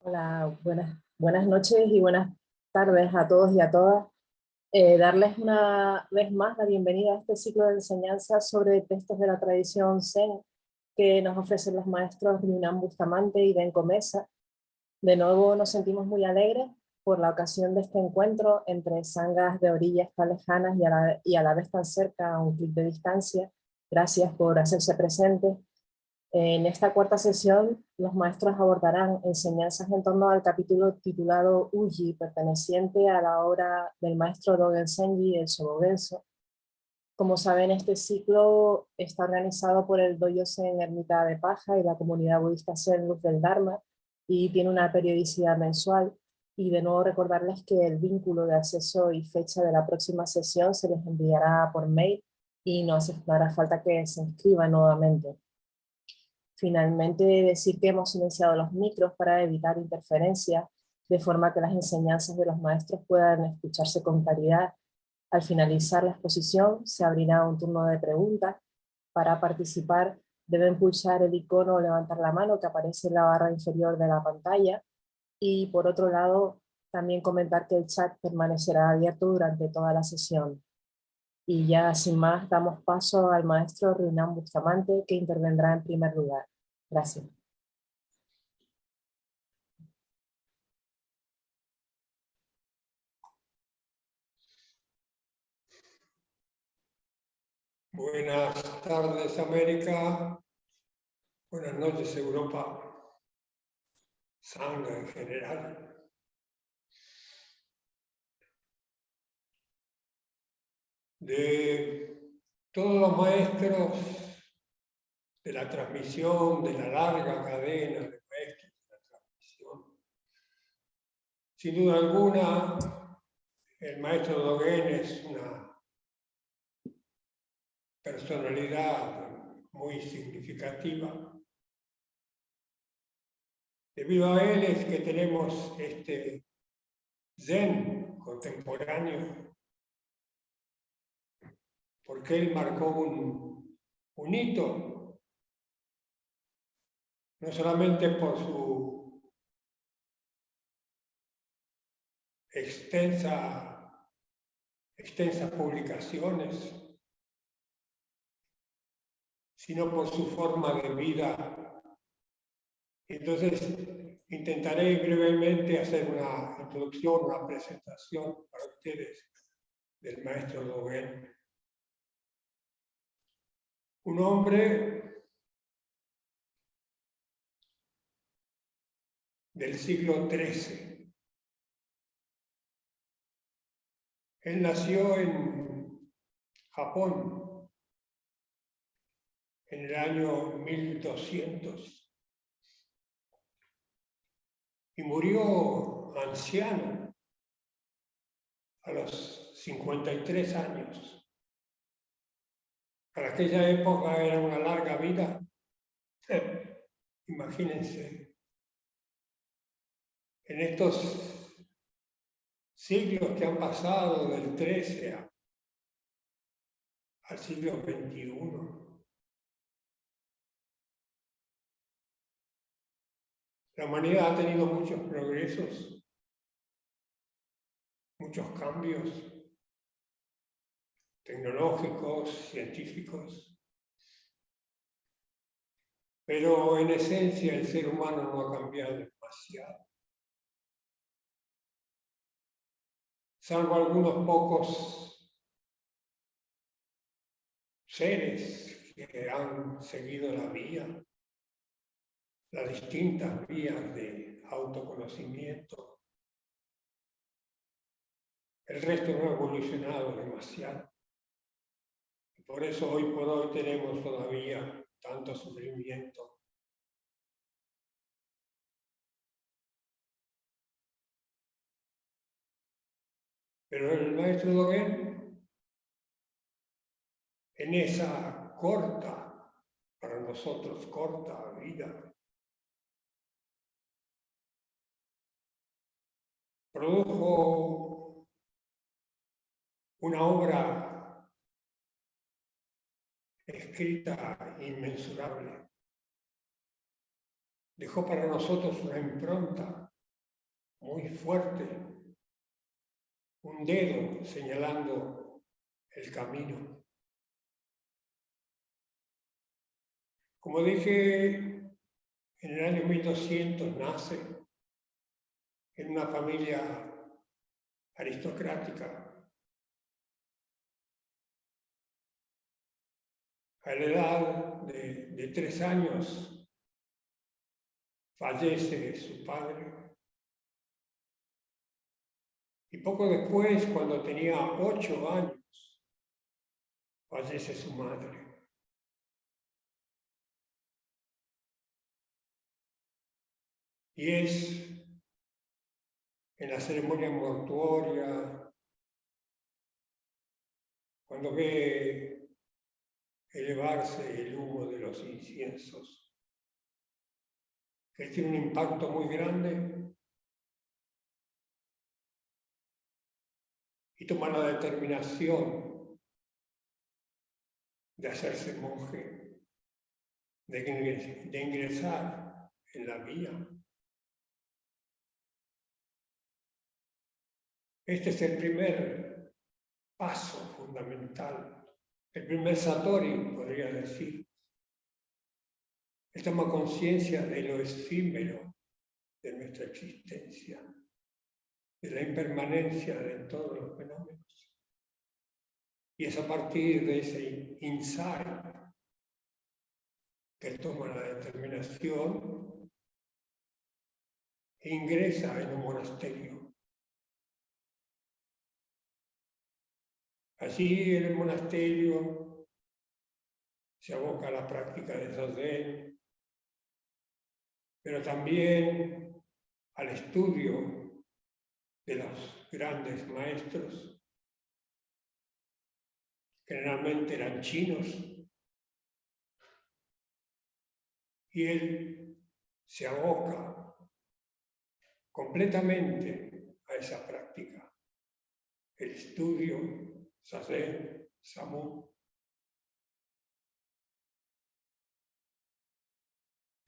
Hola, buenas noches y buenas tardes a todos y a todas. Darles una vez más la bienvenida a este ciclo de enseñanza sobre textos de la tradición Zen que nos ofrecen los maestros Ryunam Bustamante y Denko Mesa. De nuevo nos sentimos muy alegres por la ocasión de este encuentro entre sangas de orillas tan lejanas y a la vez tan cerca a un clic de distancia. Gracias por hacerse presentes. En esta cuarta sesión, los maestros abordarán enseñanzas en torno al capítulo titulado Uji, perteneciente a la obra del maestro Dogen Zenji, el Sobogenzo. Como saben, este ciclo está organizado por el Dojo Zen Ermita de Paja y la comunidad budista Zen Luz del Dharma, y tiene una periodicidad mensual. Y de nuevo recordarles que el vínculo de acceso y fecha de la próxima sesión se les enviará por mail y no hará falta que se inscriban nuevamente. Finalmente, decir que hemos silenciado los micros para evitar interferencias, de forma que las enseñanzas de los maestros puedan escucharse con claridad. Al finalizar la exposición, se abrirá un turno de preguntas. Para participar, deben pulsar el icono o levantar la mano que aparece en la barra inferior de la pantalla. Y por otro lado, también comentar que el chat permanecerá abierto durante toda la sesión. Y ya sin más, damos paso al maestro Ryunam Bustamante, que intervendrá en primer lugar. Gracias. Buenas tardes, América. Buenas noches, Europa. Sangha en general. De todos los maestros de la transmisión, de la larga cadena de maestros de la transmisión, sin duda alguna, el maestro Dogen es una personalidad muy significativa. Debido a él es que tenemos este Zen contemporáneo, porque él marcó un hito, no solamente por sus extensas publicaciones, sino por su forma de vida. Entonces, intentaré brevemente hacer una introducción, una presentación para ustedes del maestro Dogen. Un hombre del siglo XIII. Él nació en Japón en el año 1200 y murió anciano a los 53 años. Para aquella época era una larga vida. Imagínense, en estos siglos que han pasado del XIII al siglo XXI, la humanidad ha tenido muchos progresos, muchos cambios tecnológicos, científicos, pero en esencia el ser humano no ha cambiado demasiado. Salvo algunos pocos seres que han seguido la vía, las distintas vías de autoconocimiento. El resto no ha evolucionado demasiado. Por eso hoy por hoy tenemos todavía tanto sufrimiento. Pero el maestro Dogen, en esa corta, para nosotros corta vida, produjo una obra escrita inmensurable. Dejó para nosotros una impronta muy fuerte, un dedo señalando el camino. Como dije, en el año 1200 nace en una familia aristocrática. A la edad de 3 años fallece su padre. Y poco después, cuando tenía 8 años, fallece su madre. Y es en la ceremonia mortuoria, cuando ve elevarse el humo de los inciensos, que tiene un impacto muy grande y toma la determinación de hacerse monje, de ingresar en la vía. Este es el primer paso fundamental, el primer satori, podría decir. Él toma conciencia de lo efímero de nuestra existencia, de la impermanencia de todos los fenómenos. Y es a partir de ese insight que él toma la determinación e ingresa en un monasterio. Allí en el monasterio se aboca a la práctica de Zazen, pero también al estudio de los grandes maestros. Generalmente eran chinos, y él se aboca completamente a esa práctica, el estudio, Zazen, Samu.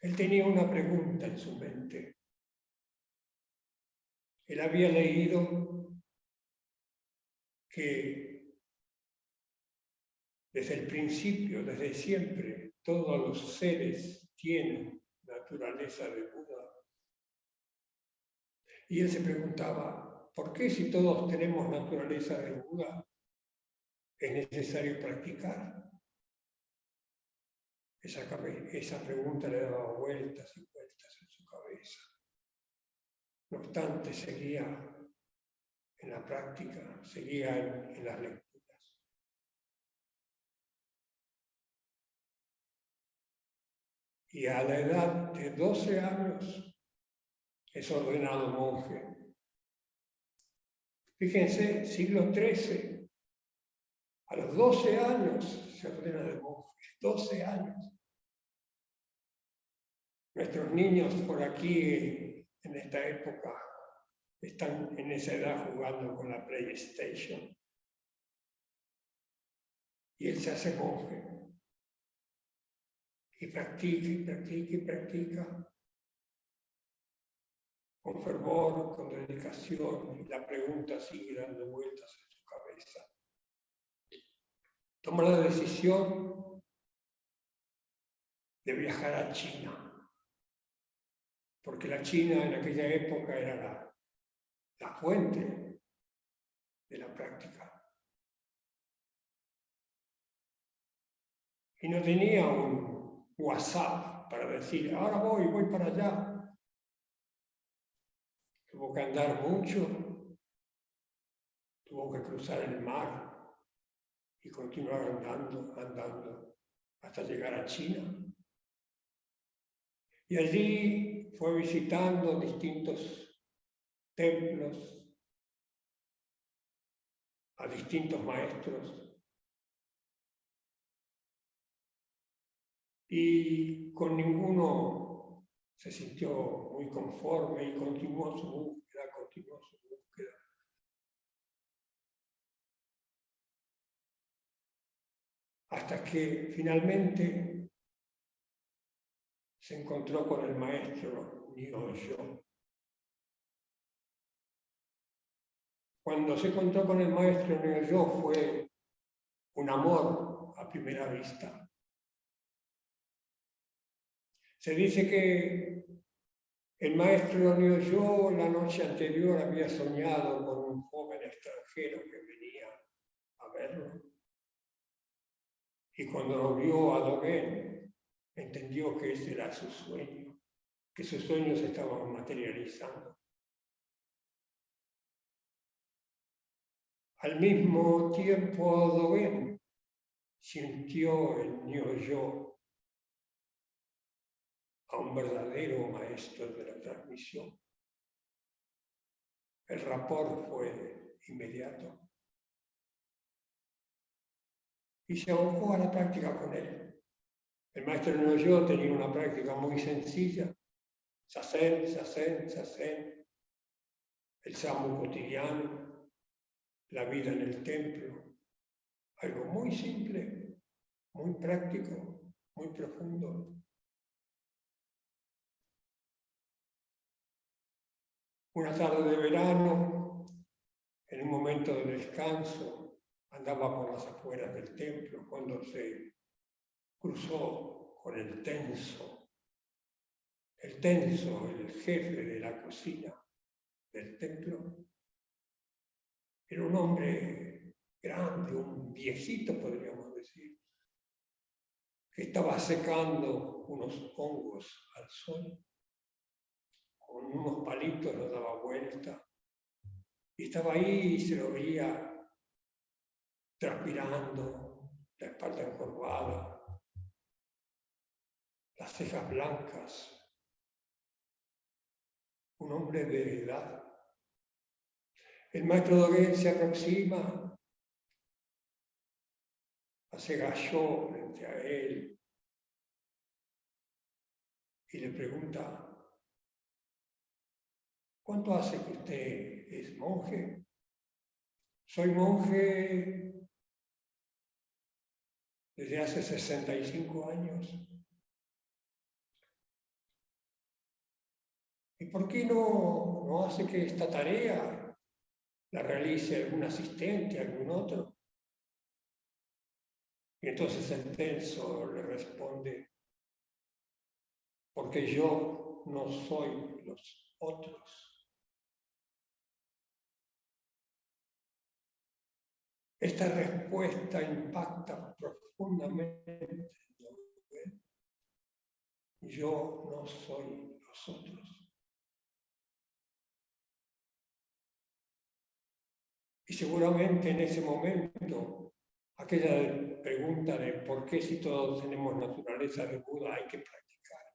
Él tenía una pregunta en su mente. Él había leído que desde el principio, desde siempre, todos los seres tienen naturaleza de Buda. Y él se preguntaba, ¿por qué si todos tenemos naturaleza de Buda, es necesario practicar? Esa pregunta le daba vueltas y vueltas en su cabeza. No obstante, seguía en la práctica, seguía en las lecturas. Y a la edad de 12 años es ordenado monje. Fíjense, siglo XIII, a los 12 años se ordena de monje, 12 años. Nuestros niños por aquí, en esta época, están en esa edad jugando con la PlayStation. Y él se hace monje. Y practica, y practica, y practica. Con fervor, con dedicación, y la pregunta sigue dando vueltas en su cabeza. Toma la decisión de viajar a China, porque la China en aquella época era la fuente de la práctica. Y no tenía un WhatsApp para decir, ahora voy para allá. Tuvo que andar mucho, tuvo que cruzar el mar y continuar andando, hasta llegar a China. Y allí fue visitando distintos templos, a distintos maestros, y con ninguno se sintió muy conforme y continuó su búsqueda. Hasta que finalmente se encontró con el maestro Nyo. Cuando se encontró con el maestro Nyo fue un amor a primera vista. Se dice que el maestro Nyo la noche anterior había soñado con un joven extranjero que venía a verlo. Y cuando lo vio a Dogen, entendió que ese era su sueño, que sus sueños se estaban materializando. Al mismo tiempo, Dogen sintió en Nyo a un verdadero maestro de la transmisión. El rapport fue inmediato. Y se abocó a la práctica con él. El maestro Nyo tenía una práctica muy sencilla. Zazen, zazen, zazen. El samu cotidiano, la vida en el templo. Algo muy simple, muy práctico, muy profundo. Una tarde de verano, en un momento de descanso, andaba por las afueras del templo cuando se cruzó con el tenso, el jefe de la cocina del templo. Era un hombre grande, un viejito podríamos decir, que estaba secando unos hongos al sol. Con unos palitos los daba vuelta. Y estaba ahí y se lo veía transpirando, la espalda encorvada, las cejas blancas. Un hombre de edad. El maestro Dogen se aproxima, hace galló frente a él y le pregunta: ¿cuánto hace que usted es monje? Soy monje desde hace 65 años. ¿Y por qué no hace que esta tarea la realice algún asistente, algún otro? Y entonces el tenso le responde: porque yo no soy los otros. Esta respuesta impacta profundamente. Yo no soy los otros. Y seguramente en ese momento, aquella pregunta de por qué si todos tenemos naturaleza de Buda, hay que practicar.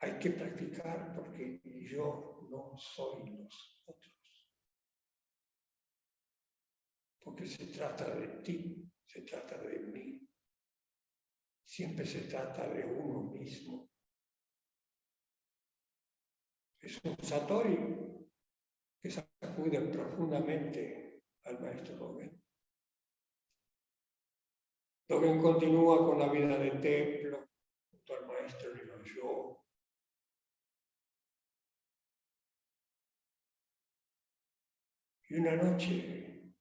Hay que practicar porque yo no soy los otros. Porque se trata de ti, se trata de mí. Siempre se trata de uno mismo. Es un satori que sacude profundamente al maestro Dogen. Dogen continúa con la vida de templo junto al maestro Nyo. Y una noche,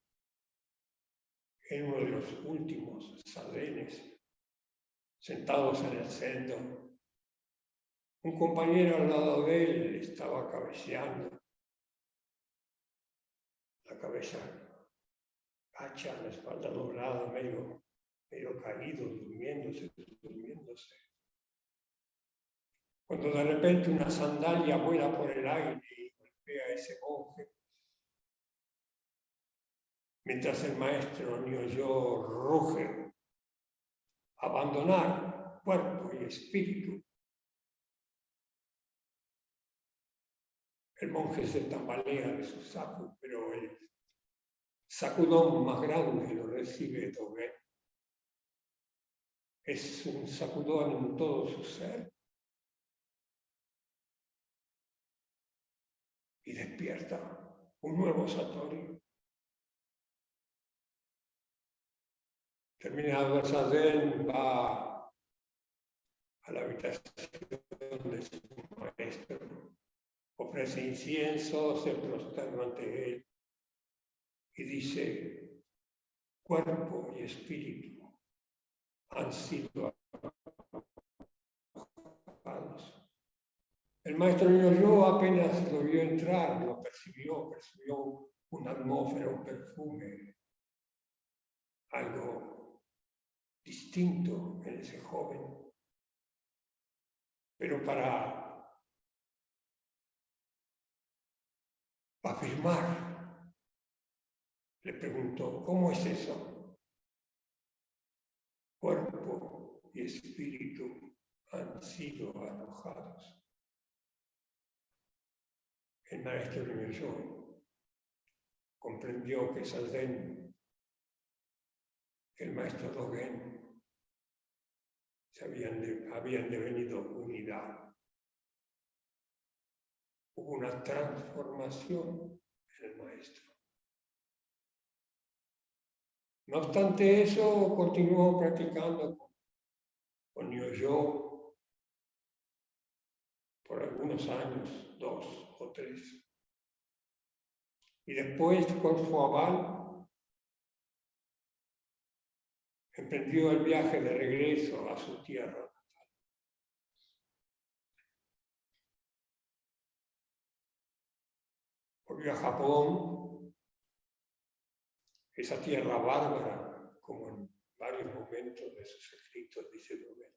en uno de los últimos sadenes, sentados en el centro, un compañero al lado de él estaba cabeceando, la cabeza hacha, la espalda doblada, medio caído, durmiéndose. Cuando de repente una sandalia vuela por el aire y golpea a ese monje, mientras el maestro Nyo ruge: abandonar cuerpo y espíritu. El monje se tambalea de su saco, pero el sacudón más grande lo recibe Dogen. Es un sacudón en todo su ser. Y despierta un nuevo satori. Terminado el zazen, va a la habitación de su maestro ofrece incienso, se prosterna ante él y dice: cuerpo y espíritu han sido apagados. El maestro Yo apenas lo vio entrar, lo percibió una atmósfera, un perfume, algo distinto en ese joven. Pero para afirmar, le preguntó: ¿cómo es eso? Cuerpo y espíritu han sido arrojados. El maestro Yo comprendió que Salden, que el maestro Dogen, habían devenido unidad. Hubo una transformación en el maestro. No obstante eso, continuó practicando con Yo por algunos años, 2 o 3. Y después, con su aval, emprendió el viaje de regreso a su tierra. Volvió a Japón, esa tierra bárbara, como en varios momentos de sus escritos dice Dogen.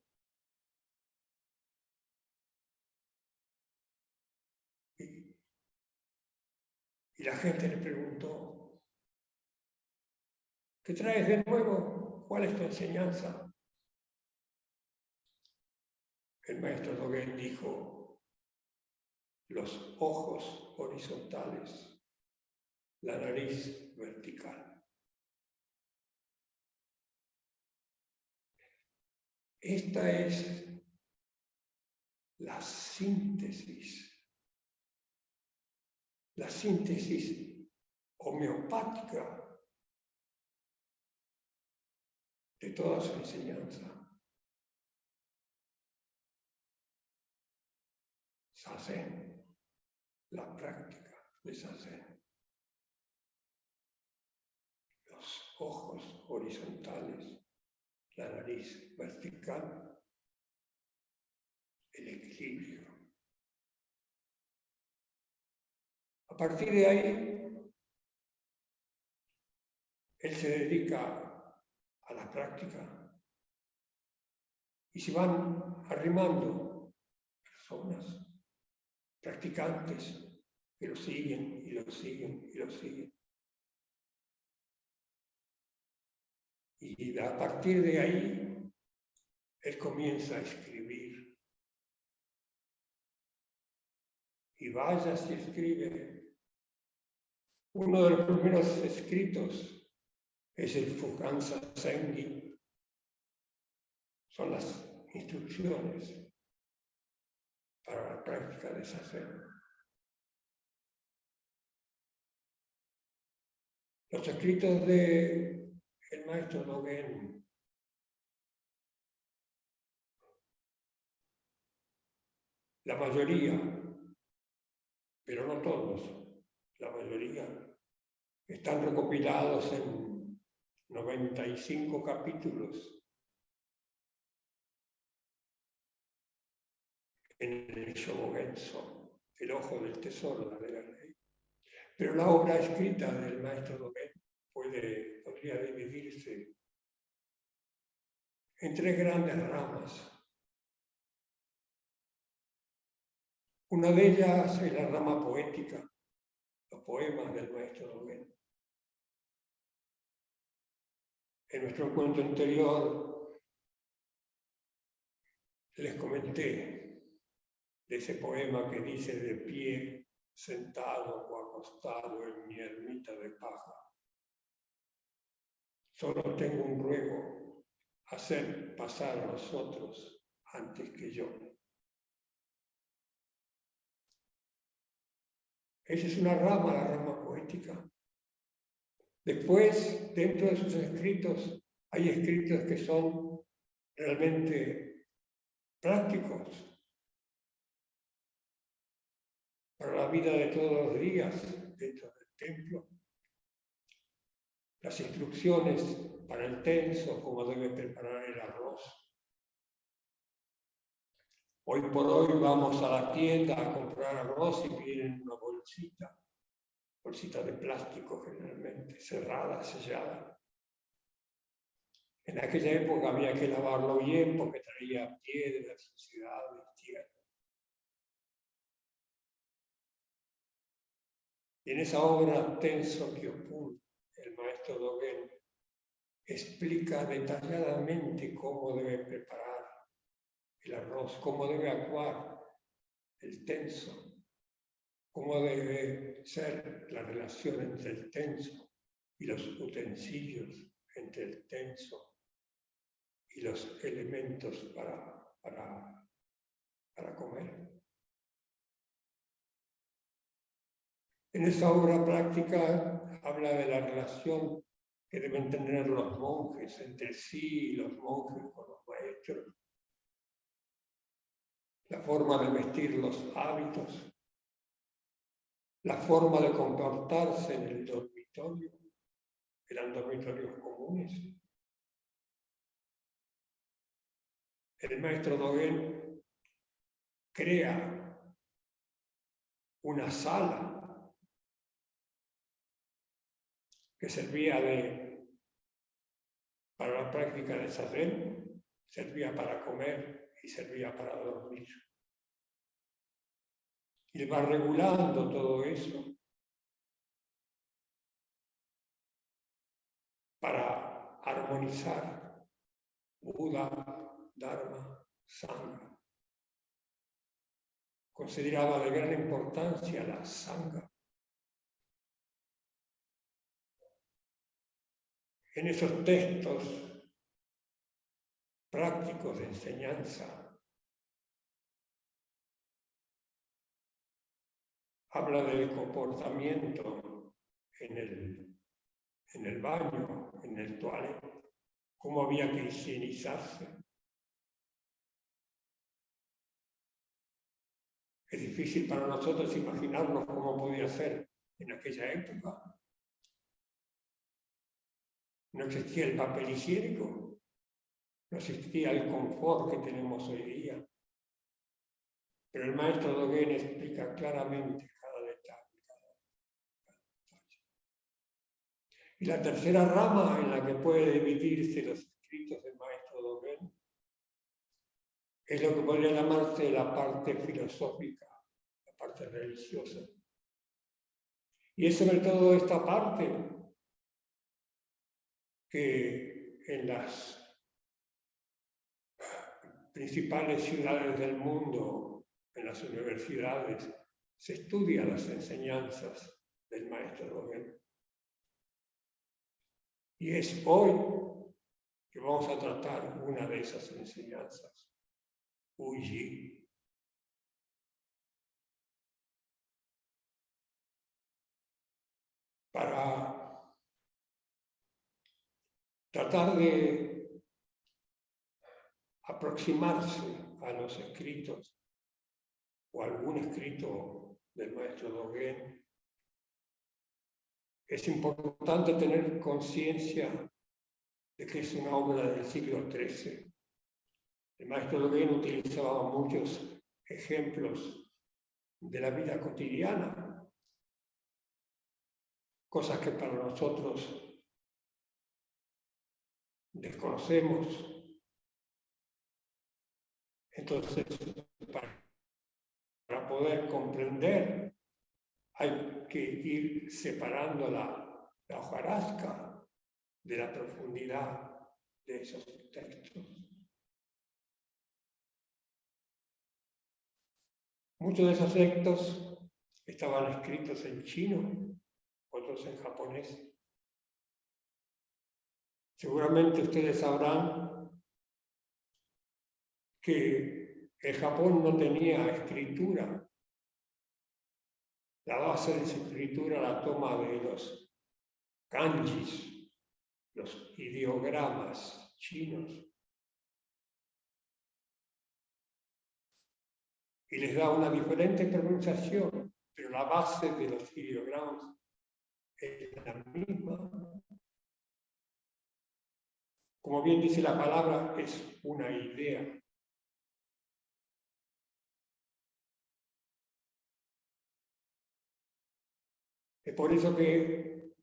Y la gente le preguntó: ¿qué traes de nuevo? ¿Cuál es tu enseñanza? El maestro Dogen dijo: los ojos horizontales, la nariz vertical. Esta es la síntesis homeopática de toda su enseñanza. Zazen, la práctica de Zazen. Los ojos horizontales, la nariz vertical, el equilibrio. A partir de ahí, él se dedica a la práctica y se van arrimando personas, practicantes, que lo siguen y lo siguen y lo siguen. Y a partir de ahí, él comienza a escribir. Y vaya si escribe. Uno de los primeros escritos es el Fukan Zazen. Son las instrucciones para la práctica de Zazen. Los escritos del maestro Dogen la mayoría, pero no todos, la mayoría, están recopilados en 95 capítulos en el Shobogenzo, el ojo del tesoro de la ley. Pero la obra escrita del maestro Dogen podría dividirse en 3 grandes ramas. Una de ellas es la rama poética, los poemas del maestro Dogen. En nuestro encuentro anterior les comenté de ese poema que dice: de pie, sentado o acostado en mi ermita de paja, solo tengo un ruego: hacer pasar a los otros antes que yo. Esa es una rama, la rama poética. Después, dentro de sus escritos, hay escritos que son realmente prácticos. para la vida de todos los días dentro del templo. Las instrucciones para el tenso, cómo debe preparar el arroz. Hoy por hoy vamos a la tienda a comprar arroz y vienen una bolsita de plástico generalmente, cerrada, sellada. En aquella época había que lavarlo bien porque traía piedras, suciedades, tierra. Y en esa obra Tenso Kyopun, el maestro Dogen explica detalladamente cómo debe preparar el arroz, cómo debe actuar el tenso, cómo debe ser la relación entre el tenso y los utensilios, entre el tenso y los elementos para comer. En esa obra práctica habla de la relación que deben tener los monjes entre sí y los monjes con los maestros, la forma de vestir, los hábitos, la forma de comportarse en el dormitorio, eran dormitorios comunes. El maestro Dogen crea una sala que servía para la práctica de Zen, servía para comer y servía para dormir. Y va regulando todo eso para armonizar Buda, Dharma, Sangha. Consideraba de gran importancia la Sangha. En esos textos prácticos de enseñanza habla del comportamiento en el baño, en el toilet, cómo había que higienizarse. Es difícil para nosotros imaginarnos cómo podía ser en aquella época. No existía el papel higiénico, no existía el confort que tenemos hoy día. Pero el maestro Dogen explica claramente cada detalle, Y la tercera rama en la que puede dividirse los escritos del maestro Dogen es lo que podría llamarse la parte filosófica, la parte religiosa. Y es sobre todo esta parte que en las principales ciudades del mundo, en las universidades, se estudian las enseñanzas del maestro Dogen. Y es hoy que vamos a tratar una de esas enseñanzas, Uji. Para tratar de aproximarse a los escritos o algún escrito del maestro Dogen, es importante tener conciencia de que es una obra del siglo XIII. El maestro Dogen utilizaba muchos ejemplos de la vida cotidiana, cosas que para nosotros desconocemos. Entonces, para poder comprender, hay que ir separando la hojarasca de la profundidad de esos textos. Muchos de esos textos estaban escritos en chino, otros en japonés. Seguramente ustedes sabrán que el Japón no tenía escritura. La base de su escritura la toma de los kanjis, los ideogramas chinos. Y les da una diferente pronunciación pero la base de los ideogramas es la misma. Como bien dice la palabra, es una idea. Es por eso que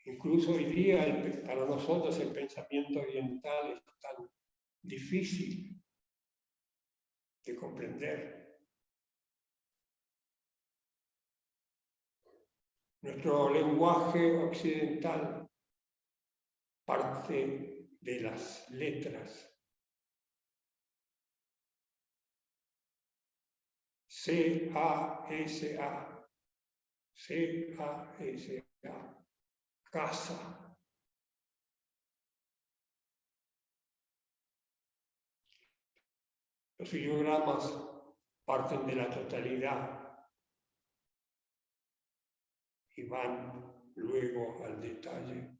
incluso hoy día para nosotros el pensamiento oriental es tan difícil de comprender. Nuestro lenguaje occidental parte de las letras. C-A-S-A, C-A-S-A, casa. Los ideogramas parten de la totalidad y van luego al detalle.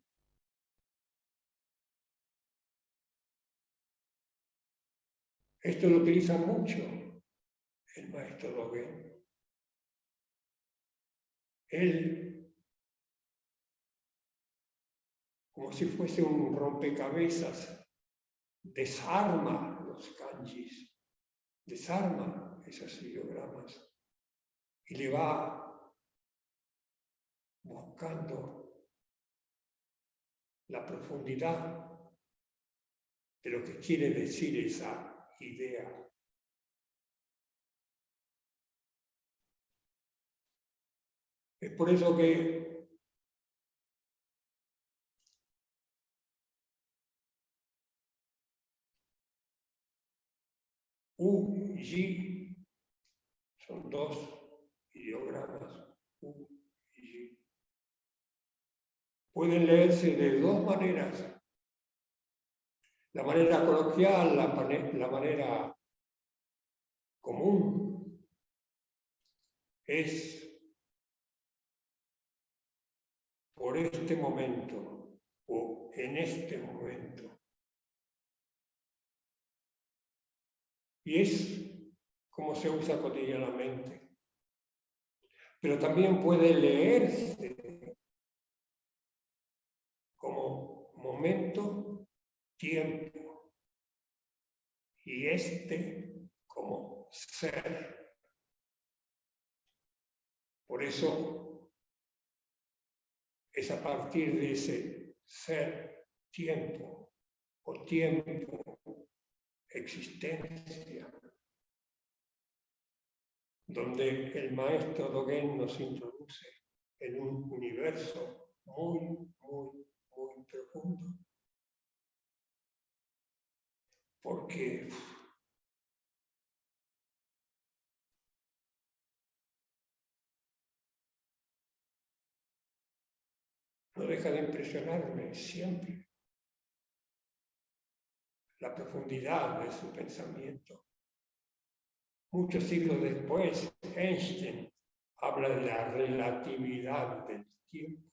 Esto lo utiliza mucho el maestro Dogen. Él, como si fuese un rompecabezas, desarma los kanjis, desarma esos ideogramas y le va buscando la profundidad de lo que quiere decir esa idea. Es por eso que U y Yi son dos ideogramas, U y Yi. Pueden leerse de dos maneras. La manera coloquial, la manera común, es por este momento o en este momento. Y es como se usa cotidianamente. Pero también puede leerse como momento, tiempo, y este como ser. Por eso es a partir de ese ser, tiempo, o tiempo, existencia, donde el maestro Dogen nos introduce en un universo muy, muy, muy profundo. Porque no deja de impresionarme siempre la profundidad de su pensamiento. Muchos siglos después, Einstein habla de la relatividad del tiempo.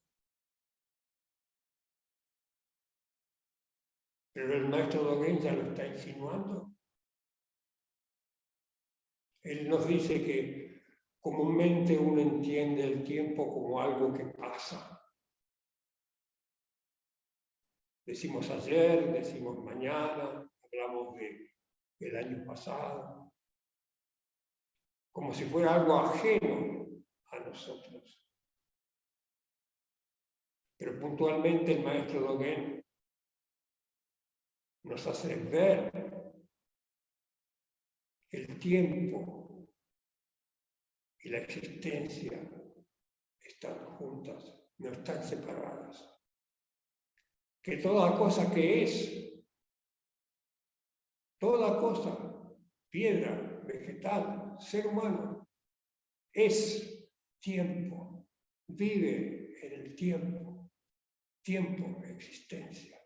Pero el maestro Dogen ya lo está insinuando. Él nos dice que comúnmente uno entiende el tiempo como algo que pasa. Decimos ayer, decimos mañana, hablamos del año pasado, como si fuera algo ajeno a nosotros. Pero puntualmente el maestro Dogen nos hace ver el tiempo y la existencia están juntas, no están separadas. Que toda cosa que es, toda cosa, piedra, vegetal, ser humano, es tiempo, vive en el tiempo, tiempo, existencia.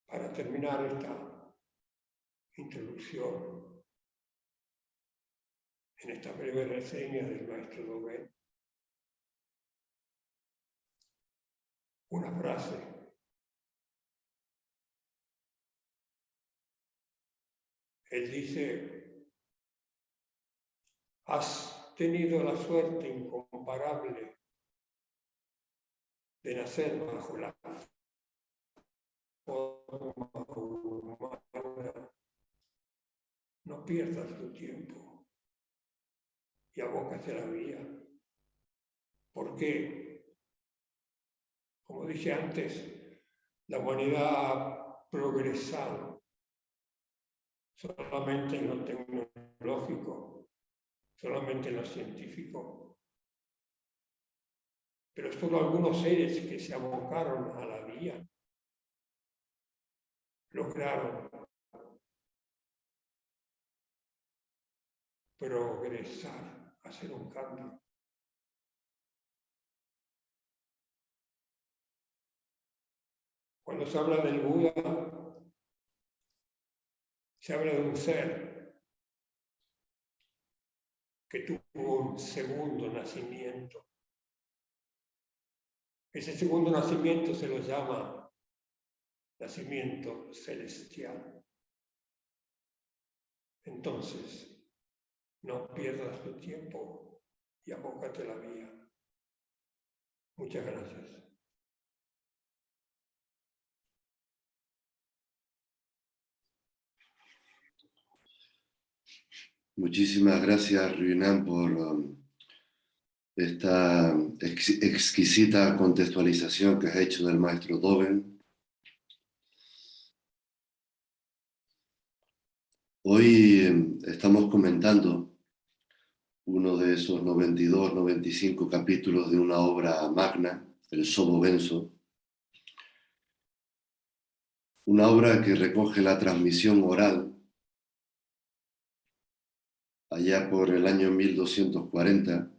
Para terminar esta introducción, en esta breve reseña del maestro Dogen, una frase Él dice, has tenido la suerte incomparable de nacer bajo la forma humana. No pierdas tu tiempo y abócate a la vía. Porque, como dije antes, la humanidad ha progresado solamente en lo tecnológico, solamente en lo científico. Pero solo algunos seres que se abocaron a la vía lograron progresar, hacer un cambio. Cuando se habla del Buda, se habla de un ser que tuvo un segundo nacimiento. Ese segundo nacimiento se lo llama nacimiento celestial. Entonces, no pierdas tu tiempo y abócate a la vía. Muchas gracias. Muchísimas gracias, Ryunan, por esta exquisita contextualización que has hecho del maestro Dogen. Hoy estamos comentando uno de esos 92, 95 capítulos de una obra magna, el Sobo Benso, una obra que recoge la transmisión oral allá por el año 1240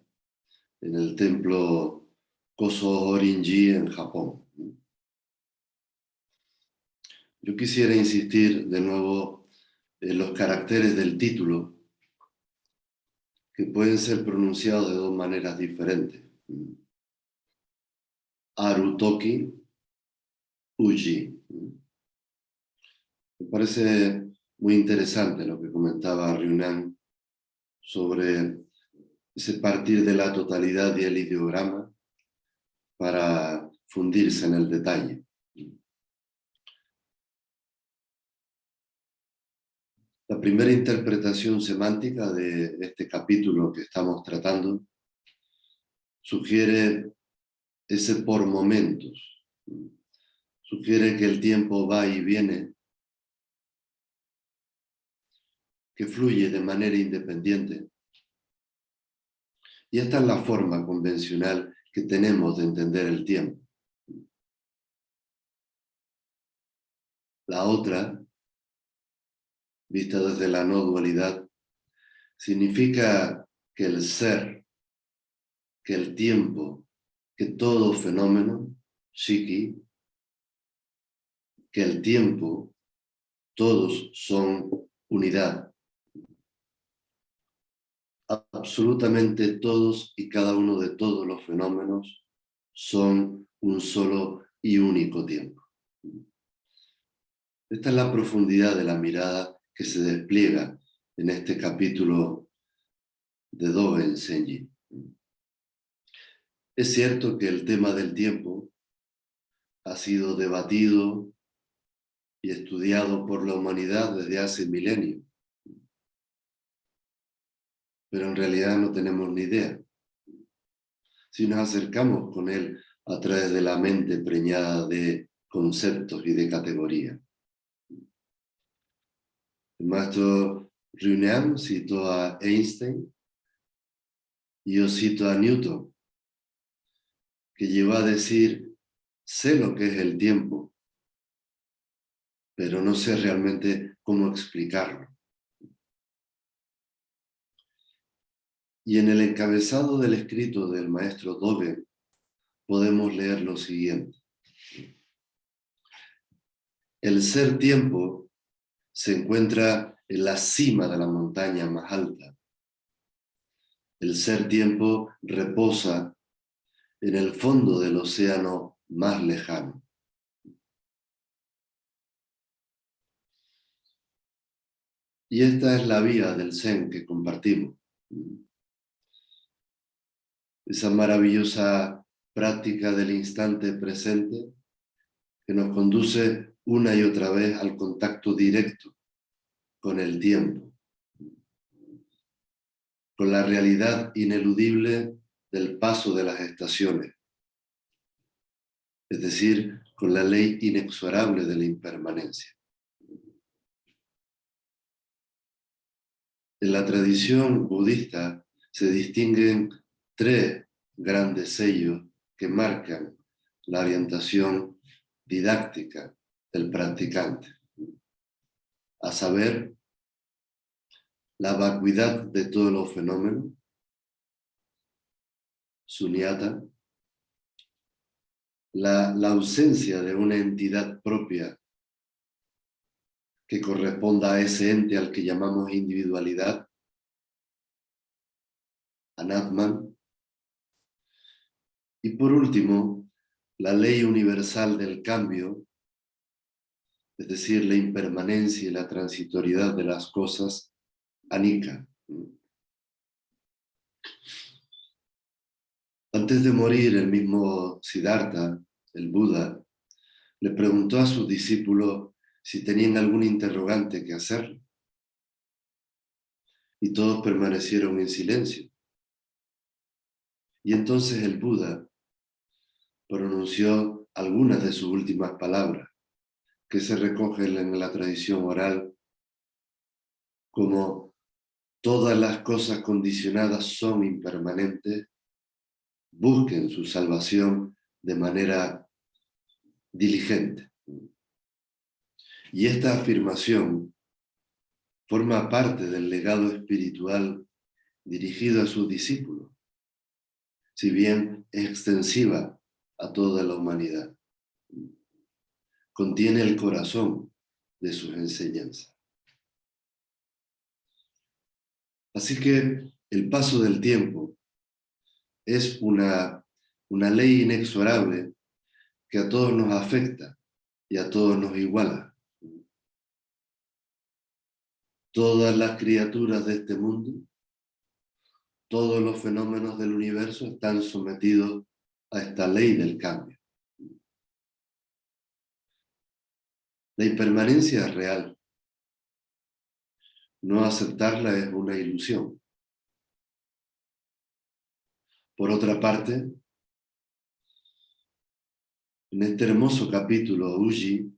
en el templo Koso Horinji en Japón. Yo quisiera insistir de nuevo en los caracteres del título, que pueden ser pronunciados de dos maneras diferentes. Arutoki, Uji. Me parece muy interesante lo que comentaba Ryunan sobre ese partir de la totalidad del ideograma para fundirse en el detalle. La primera interpretación semántica de este capítulo que estamos tratando sugiere ese por momentos, sugiere que el tiempo va y viene, que fluye de manera independiente. Y esta es la forma convencional que tenemos de entender el tiempo. La otra, vista desde la no dualidad, significa que el ser, que el tiempo, que todo fenómeno, shiki, que el tiempo, todos son unidad. Absolutamente todos y cada uno de todos los fenómenos son un solo y único tiempo. Esta es la profundidad de la mirada que se despliega en este capítulo de Dogen Zenji. Es cierto que el tema del tiempo ha sido debatido y estudiado por la humanidad desde hace milenios, pero en realidad no tenemos ni idea. Si nos acercamos con él a través de la mente preñada de conceptos y de categorías. El maestro Ryunan citó a Einstein y yo cito a Newton, que llegó a decir, sé lo que es el tiempo, pero no sé realmente cómo explicarlo. Y en el encabezado del escrito del maestro Dogen podemos leer lo siguiente. El ser tiempo se encuentra en la cima de la montaña más alta. El ser tiempo reposa en el fondo del océano más lejano. Y esta es la vía del Zen que compartimos. Esa maravillosa práctica del instante presente que nos conduce una y otra vez al contacto directo con el tiempo, con la realidad ineludible del paso de las estaciones, es decir, con la ley inexorable de la impermanencia. En la tradición budista se distinguen tres grandes sellos que marcan la orientación didáctica del practicante, a saber, la vacuidad de todos los fenómenos, sunyata, la ausencia de una entidad propia que corresponda a ese ente al que llamamos individualidad, anatman, y por último, la ley universal del cambio, es decir, la impermanencia y la transitoriedad de las cosas, anicca. Antes de morir, el mismo Siddhartha, el Buda, le preguntó a sus discípulos si tenían algún interrogante que hacerle. Y todos permanecieron en silencio. Y entonces el Buda pronunció algunas de sus últimas palabras, que se recogen en la tradición oral como todas las cosas condicionadas son impermanentes, busquen su salvación de manera diligente. Y esta afirmación forma parte del legado espiritual dirigido a sus discípulos, si bien es extensiva a toda la humanidad. Contiene el corazón de sus enseñanzas. Así que el paso del tiempo es una ley inexorable que a todos nos afecta y a todos nos iguala. Todas las criaturas de este mundo, todos los fenómenos del universo están sometidos a esta ley del cambio. La impermanencia es real. No aceptarla es una ilusión. Por otra parte, en este hermoso capítulo, Uji,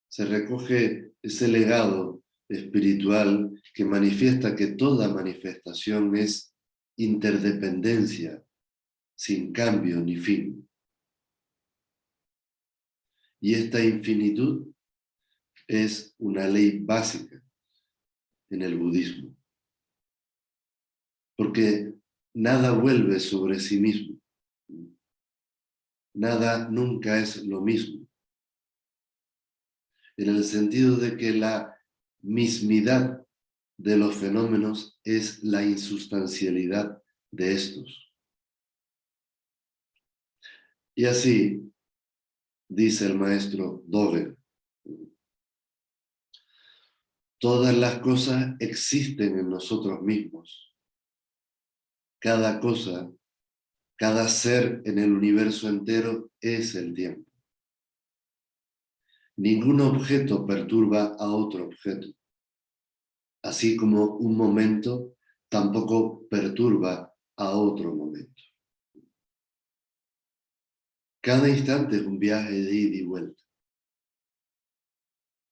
se recoge ese legado espiritual que manifiesta que toda manifestación es interdependencia, sin cambio ni fin. Y esta infinitud es una ley básica en el budismo, porque nada vuelve sobre sí mismo, nada nunca es lo mismo, en el sentido de que la mismidad de los fenómenos es la insustancialidad de estos. Y así, dice el maestro Dogen, todas las cosas existen en nosotros mismos. Cada cosa, cada ser en el universo entero es el tiempo. Ningún objeto perturba a otro objeto, así como un momento tampoco perturba a otro momento. Cada instante es un viaje de ida y vuelta.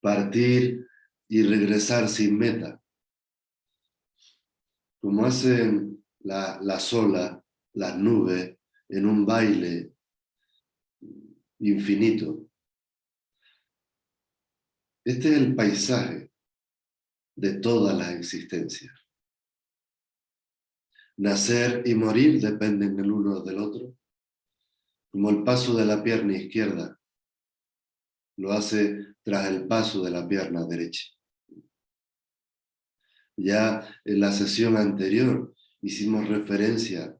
Partir y regresar sin meta, como hacen las olas, las nubes, en un baile infinito. Este es el paisaje de todas las existencias. Nacer y morir dependen el uno del otro, como el paso de la pierna izquierda lo hace tras el paso de la pierna derecha. Ya en la sesión anterior hicimos referencia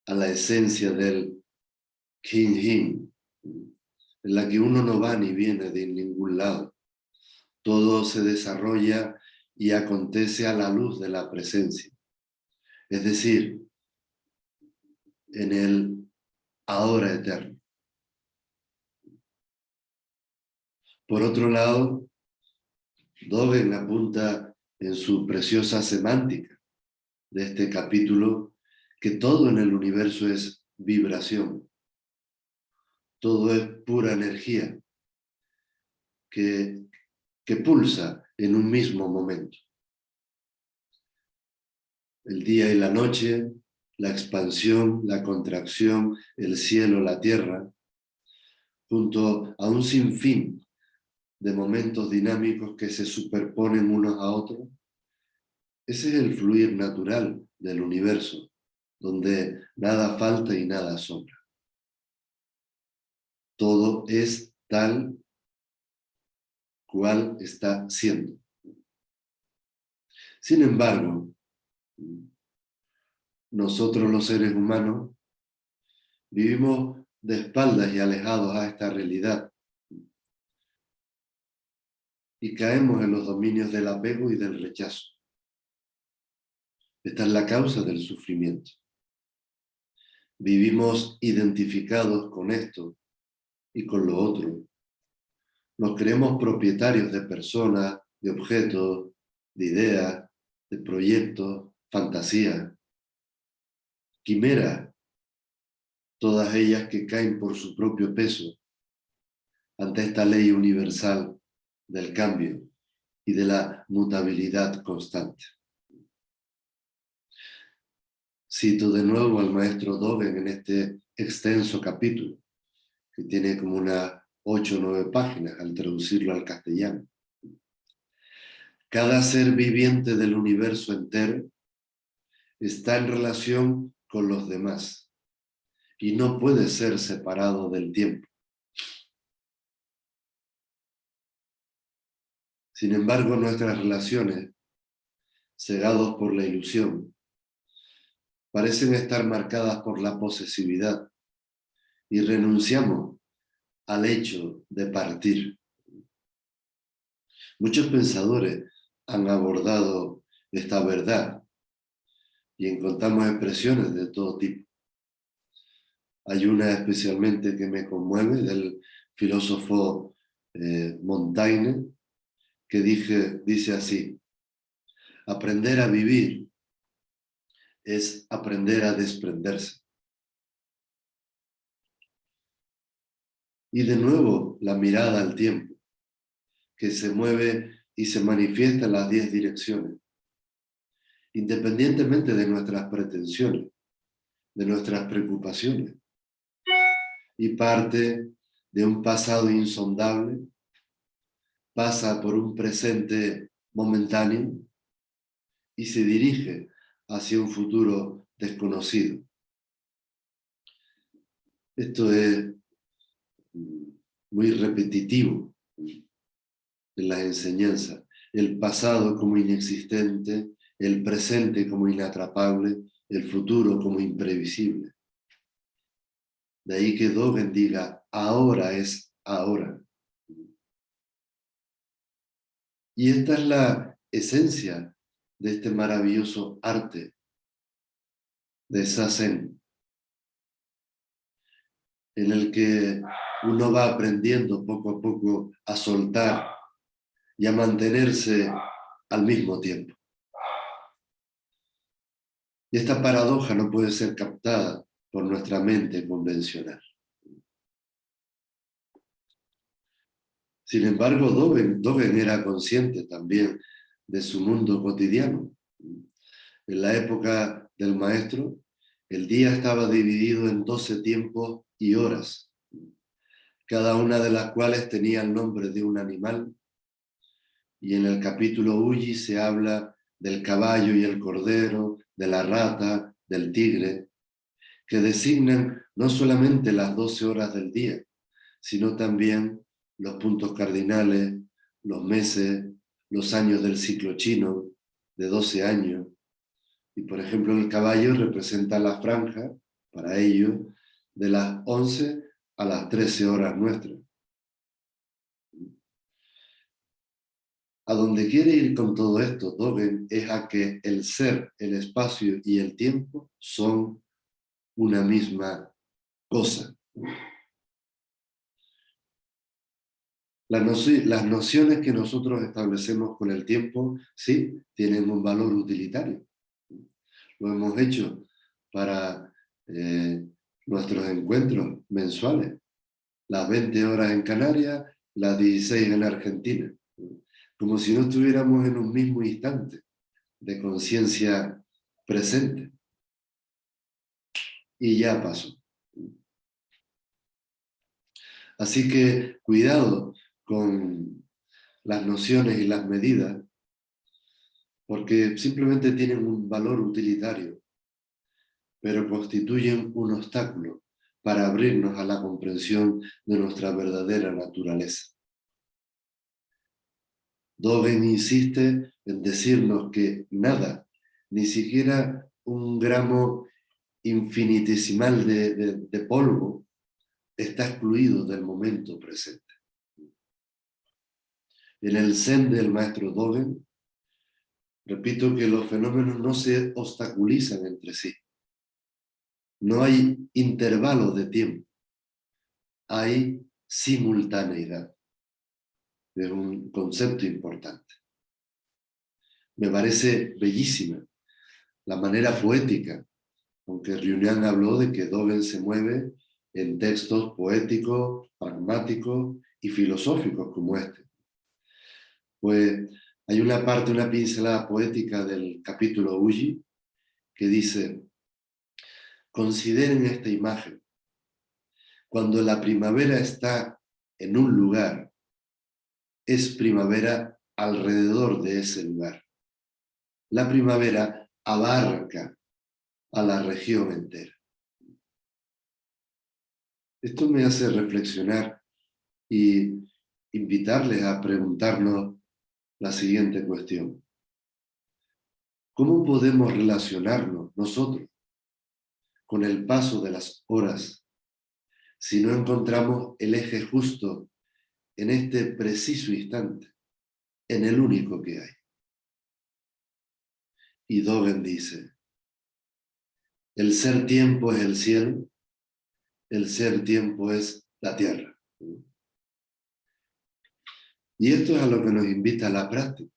a la esencia del Kin-Hin, en la que uno no va ni viene de ningún lado, Todo se desarrolla y acontece a la luz de la presencia. Es decir, en el ahora eterno. Por otro lado, Dogen apunta en su preciosa semántica de este capítulo que todo en el universo es vibración. Todo es pura energía que pulsa en un mismo momento. El día y la noche, la expansión, la contracción, el cielo, la tierra, junto a un sinfín de momentos dinámicos que se superponen unos a otros. Ese es el fluir natural del universo, donde nada falta y nada sobra. Todo es tal cual está siendo. Sin embargo, nosotros los seres humanos vivimos de espaldas y alejados a esta realidad y caemos en los dominios del apego y del rechazo. Esta es la causa del sufrimiento. Vivimos identificados con esto y con lo otro. Nos creemos propietarios de personas, de objetos, de ideas, de proyectos, fantasías, quimeras, todas ellas que caen por su propio peso ante esta ley universal del cambio y de la mutabilidad constante. Cito de nuevo al maestro Dogen en este extenso capítulo, que tiene como unas 8 o 9 páginas al traducirlo al castellano. Cada ser viviente del universo entero está en relación con los demás y no puede ser separado del tiempo. Sin embargo, nuestras relaciones, cegados por la ilusión, parecen estar marcadas por la posesividad y renunciamos al hecho de partir. Muchos pensadores han abordado esta verdad y encontramos expresiones de todo tipo. Hay una especialmente que me conmueve del filósofo Montaigne, que dice así: aprender a vivir es aprender a desprenderse. Y de nuevo la mirada al tiempo, que se mueve y se manifiesta en las 10 direcciones, independientemente de nuestras pretensiones, de nuestras preocupaciones, y parte de un pasado insondable, pasa por un presente momentáneo y se dirige hacia un futuro desconocido. Esto es muy repetitivo en las enseñanzas. El pasado como inexistente, el presente como inatrapable, el futuro como imprevisible. De ahí que Dogen diga, ahora es ahora. Y esta es la esencia de este maravilloso arte de Zazen, en el que uno va aprendiendo poco a poco a soltar y a mantenerse al mismo tiempo. Y esta paradoja no puede ser captada por nuestra mente convencional. Sin embargo, Dogen era consciente también de su mundo cotidiano. En la época del maestro, el día estaba dividido en 12 tiempos y horas, cada una de las cuales tenía el nombre de un animal. Y en el capítulo Uji se habla del caballo y el cordero, de la rata, del tigre, que designan no solamente las 12 horas del día, sino también los puntos cardinales, los meses, los años del ciclo chino, de 12 años. Y por ejemplo el caballo representa la franja, para ello, de las 11 a las 13 horas nuestras. A donde quiere ir con todo esto Dogen es a que el ser, el espacio y el tiempo son una misma cosa. Las nociones que nosotros establecemos con el tiempo, sí, tienen un valor utilitario. Lo hemos hecho para nuestros encuentros mensuales. Las 20 horas en Canarias, las 16 en Argentina. Como si no estuviéramos en un mismo instante de conciencia presente. Y ya pasó. Así que cuidado con las nociones y las medidas, porque simplemente tienen un valor utilitario, pero constituyen un obstáculo para abrirnos a la comprensión de nuestra verdadera naturaleza. Dogen insiste en decirnos que nada, ni siquiera un gramo infinitesimal de polvo, está excluido del momento presente. En el Zen del maestro Dogen, repito que los fenómenos no se obstaculizan entre sí. No hay intervalo de tiempo, hay simultaneidad. Es un concepto importante. Me parece bellísima la manera poética, aunque Ryunian habló de que Dogen se mueve en textos poéticos, pragmáticos y filosóficos como este. Pues hay una parte, una pincelada poética del capítulo Uji que dice: consideren esta imagen. Cuando la primavera está en un lugar, es primavera alrededor de ese lugar. La primavera abarca a la región entera. Esto me hace reflexionar y invitarles a preguntarnos la siguiente cuestión. ¿Cómo podemos relacionarnos nosotros con el paso de las horas si no encontramos el eje justo en este preciso instante, en el único que hay? Y Dogen dice: el ser tiempo es el cielo, el ser tiempo es la tierra. Y esto es a lo que nos invita la práctica,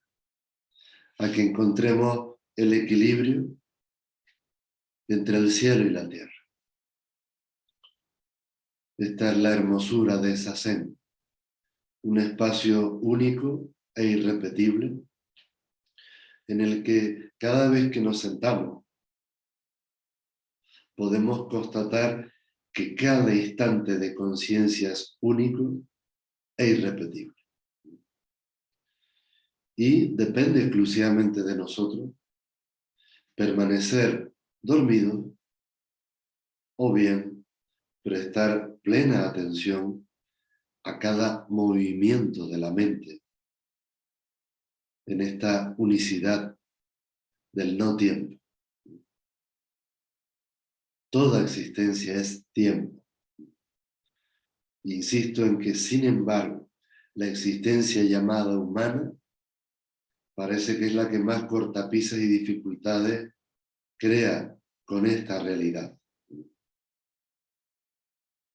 a que encontremos el equilibrio entre el cielo y la tierra. Esta es la hermosura de esa Zen, un espacio único e irrepetible en el que cada vez que nos sentamos podemos constatar que cada instante de conciencia es único e irrepetible. Y depende exclusivamente de nosotros permanecer dormidos o bien prestar plena atención a cada movimiento de la mente en esta unicidad del no tiempo. Toda existencia es tiempo. Insisto en que, sin embargo, la existencia llamada humana parece que es la que más cortapisas y dificultades crea con esta realidad.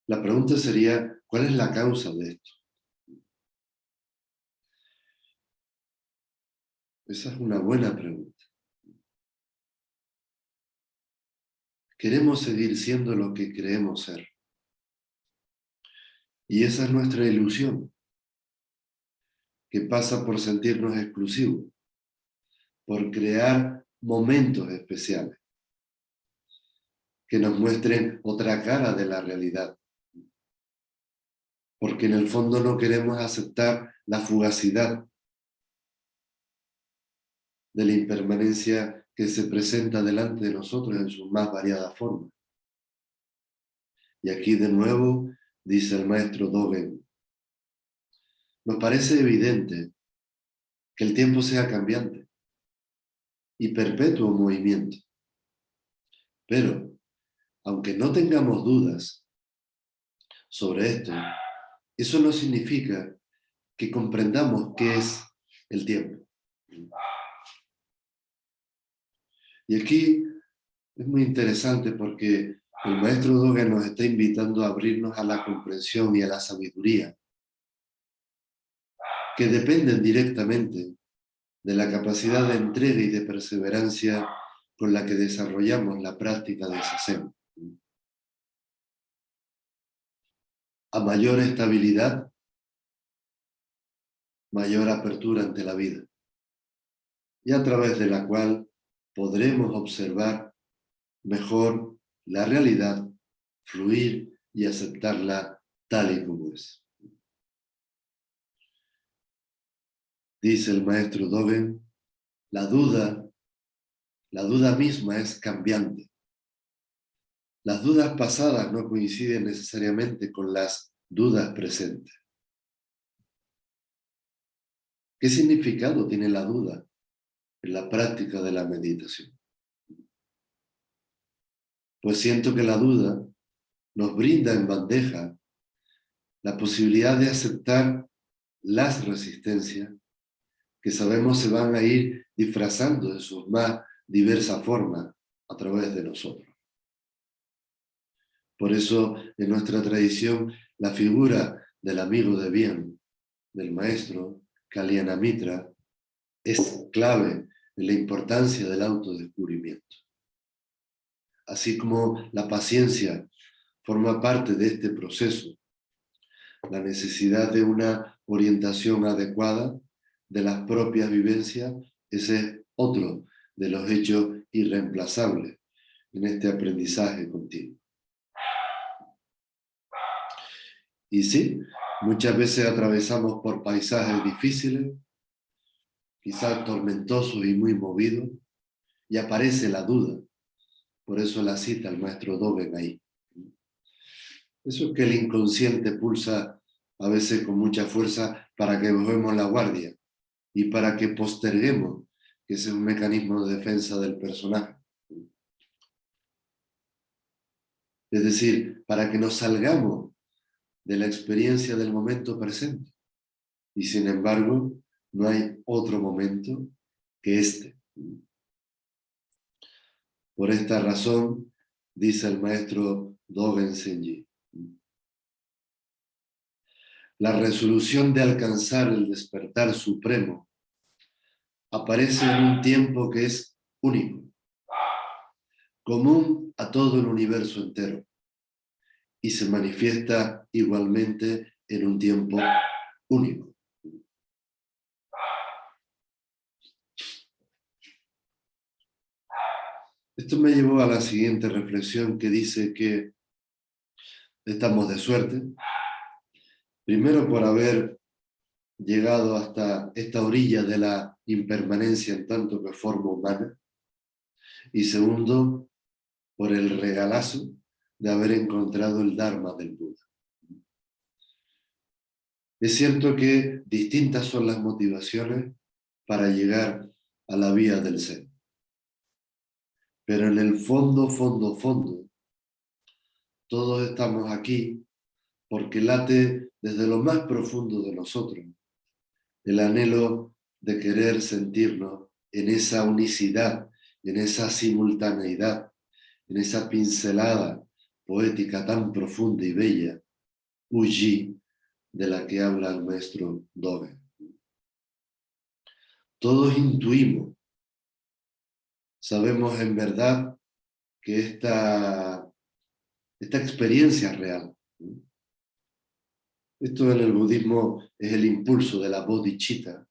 La pregunta sería, ¿cuál es la causa de esto? Esa es una buena pregunta. Queremos seguir siendo lo que creemos ser. Y esa es nuestra ilusión, que pasa por sentirnos exclusivos, por crear momentos especiales, que nos muestren otra cara de la realidad. Porque en el fondo no queremos aceptar la fugacidad de la impermanencia que se presenta delante de nosotros en sus más variadas formas. Y aquí de nuevo dice el maestro Dogen: nos parece evidente que el tiempo sea cambiante y perpetuo movimiento. Pero, aunque no tengamos dudas sobre esto, eso no significa que comprendamos qué es el tiempo. Y aquí es muy interesante porque el maestro Dogen nos está invitando a abrirnos a la comprensión y a la sabiduría, que dependen directamente de la capacidad de entrega y de perseverancia con la que desarrollamos la práctica de Zazen. A mayor estabilidad, mayor apertura ante la vida, y a través de la cual podremos observar mejor la realidad, fluir y aceptarla tal y como es. Dice el maestro Dogen, la duda misma es cambiante. Las dudas pasadas no coinciden necesariamente con las dudas presentes. ¿Qué significado tiene la duda en la práctica de la meditación? Pues siento que la duda nos brinda en bandeja la posibilidad de aceptar las resistencias que sabemos se van a ir disfrazando de sus más diversas formas a través de nosotros. Por eso, en nuestra tradición, la figura del amigo de bien, del maestro, Kalyana Mitra, es clave en la importancia del autodescubrimiento. Así como la paciencia forma parte de este proceso, la necesidad de una orientación adecuada de las propias vivencias, ese es otro de los hechos irreemplazables en este aprendizaje continuo. Y sí, muchas veces atravesamos por paisajes difíciles, quizás tormentosos y muy movidos, y aparece la duda. Por eso la cita el maestro Dogen ahí. Eso es que el inconsciente pulsa a veces con mucha fuerza para que bajemos la guardia y para que posterguemos, que ese es un mecanismo de defensa del personaje. Es decir, para que nos salgamos de la experiencia del momento presente. Y sin embargo, no hay otro momento que este. Por esta razón, dice el maestro Dogen Zenji, la resolución de alcanzar el despertar supremo aparece en un tiempo que es único, común a todo el universo entero, y se manifiesta igualmente en un tiempo único. Esto me llevó a la siguiente reflexión que dice que estamos de suerte, primero por haber llegado hasta esta orilla de la impermanencia en tanto que forma humana, y segundo, por el regalazo de haber encontrado el Dharma del Buda. Es cierto que distintas son las motivaciones para llegar a la vía del Zen, pero en el fondo, todos estamos aquí porque late desde lo más profundo de nosotros el anhelo de querer sentirnos en esa unicidad, en esa simultaneidad, en esa pincelada poética tan profunda y bella, Uji, de la que habla el maestro Dogen. Todos intuimos, sabemos en verdad que esta experiencia es real. Esto en el budismo es el impulso de la bodhicitta,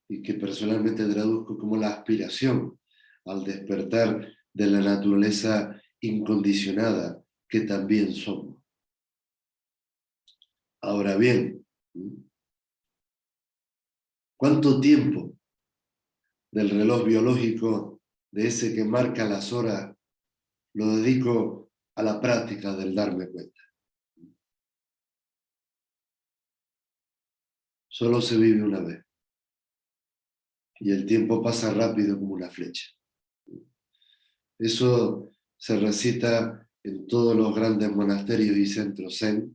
y que personalmente traduzco como la aspiración al despertar de la naturaleza incondicionada que también somos. Ahora bien, ¿cuánto tiempo del reloj biológico, de ese que marca las horas, lo dedico a la práctica del darme cuenta? Solo se vive una vez. Y el tiempo pasa rápido como una flecha. Eso se recita en todos los grandes monasterios y centros zen.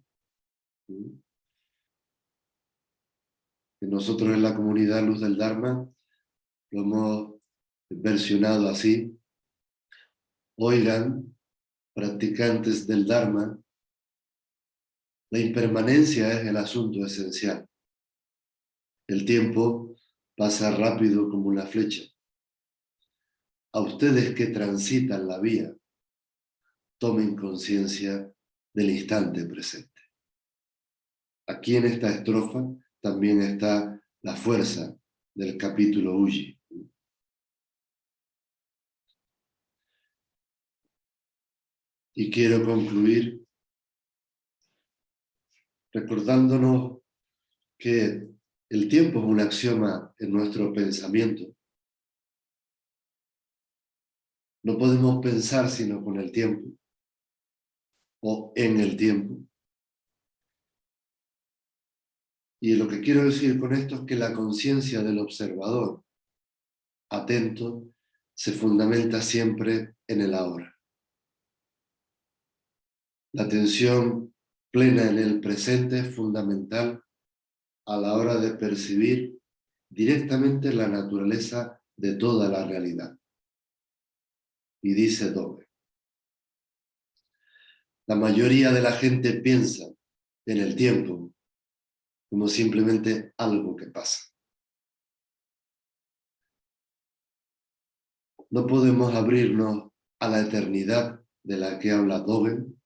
que nosotros en la comunidad Luz del Dharma lo hemos versionado así. Oigan, practicantes del Dharma, la impermanencia es el asunto esencial. El tiempo pasa rápido como una flecha. A ustedes que transitan la vía, tomen conciencia del instante presente. Aquí en esta estrofa también está la fuerza del capítulo Uji. Y quiero concluir recordándonos que el tiempo es un axioma en nuestro pensamiento. No podemos pensar sino con el tiempo o en el tiempo. Y lo que quiero decir con esto es que la conciencia del observador atento se fundamenta siempre en el ahora. La atención plena en el presente es fundamental a la hora de percibir directamente la naturaleza de toda la realidad. Y dice Dogen: la mayoría de la gente piensa en el tiempo como simplemente algo que pasa. No podemos abrirnos a la eternidad de la que habla Dogen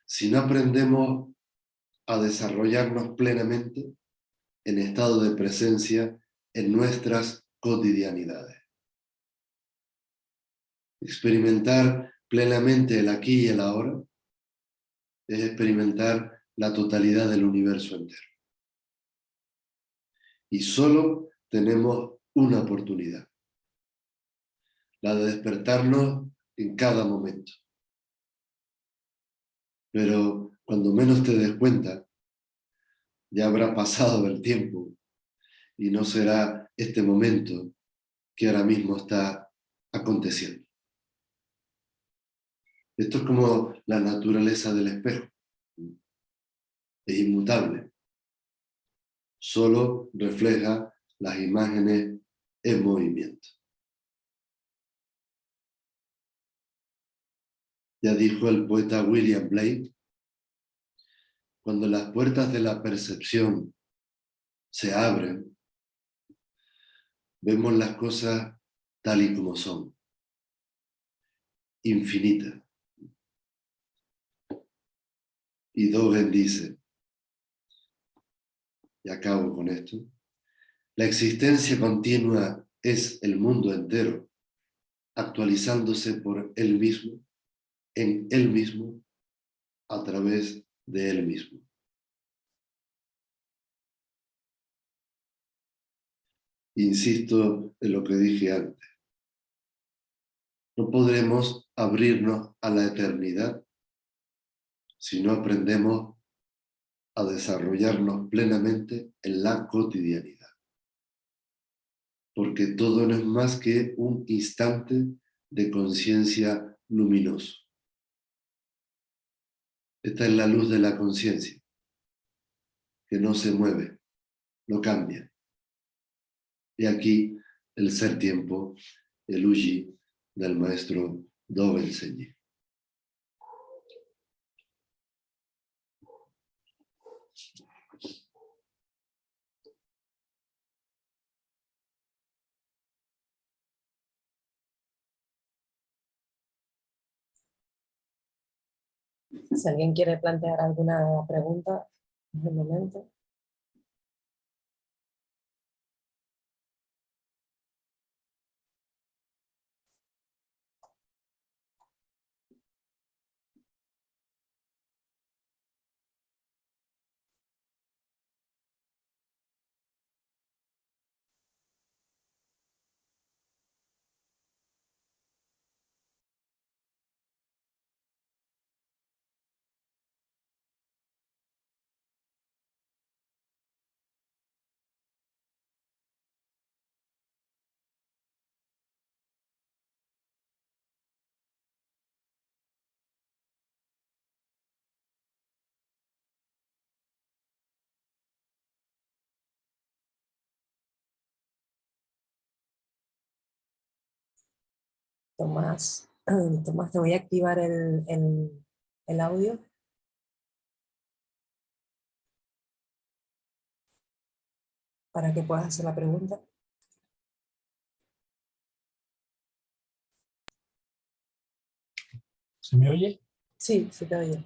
si no aprendemos a desarrollarnos plenamente en estado de presencia en nuestras cotidianidades. Experimentar plenamente el aquí y el ahora es experimentar la totalidad del universo entero. Y solo tenemos una oportunidad, la de despertarnos en cada momento. Pero cuando menos te des cuenta, ya habrá pasado el tiempo y no será este momento que ahora mismo está aconteciendo. Esto es como la naturaleza del espejo. Es inmutable. Solo refleja las imágenes en movimiento. Ya dijo el poeta William Blake: cuando las puertas de la percepción se abren, vemos las cosas tal y como son, infinitas. Y Dogen dice, y acabo con esto: la existencia continua es el mundo entero, actualizándose por él mismo, en él mismo, a través de él mismo. Insisto en lo que dije antes. No podremos abrirnos a la eternidad si no aprendemos a desarrollarnos plenamente en la cotidianidad. Porque todo no es más que un instante de conciencia luminoso. Esta es la luz de la conciencia, que no se mueve, no cambia. Y aquí el ser tiempo, el Uji del maestro Dogen Zenji. Si alguien quiere plantear alguna pregunta, en el momento. Tomás, Tomás, te voy a activar el audio. Para que puedas hacer la pregunta. ¿Se me oye? Sí, sí te oye.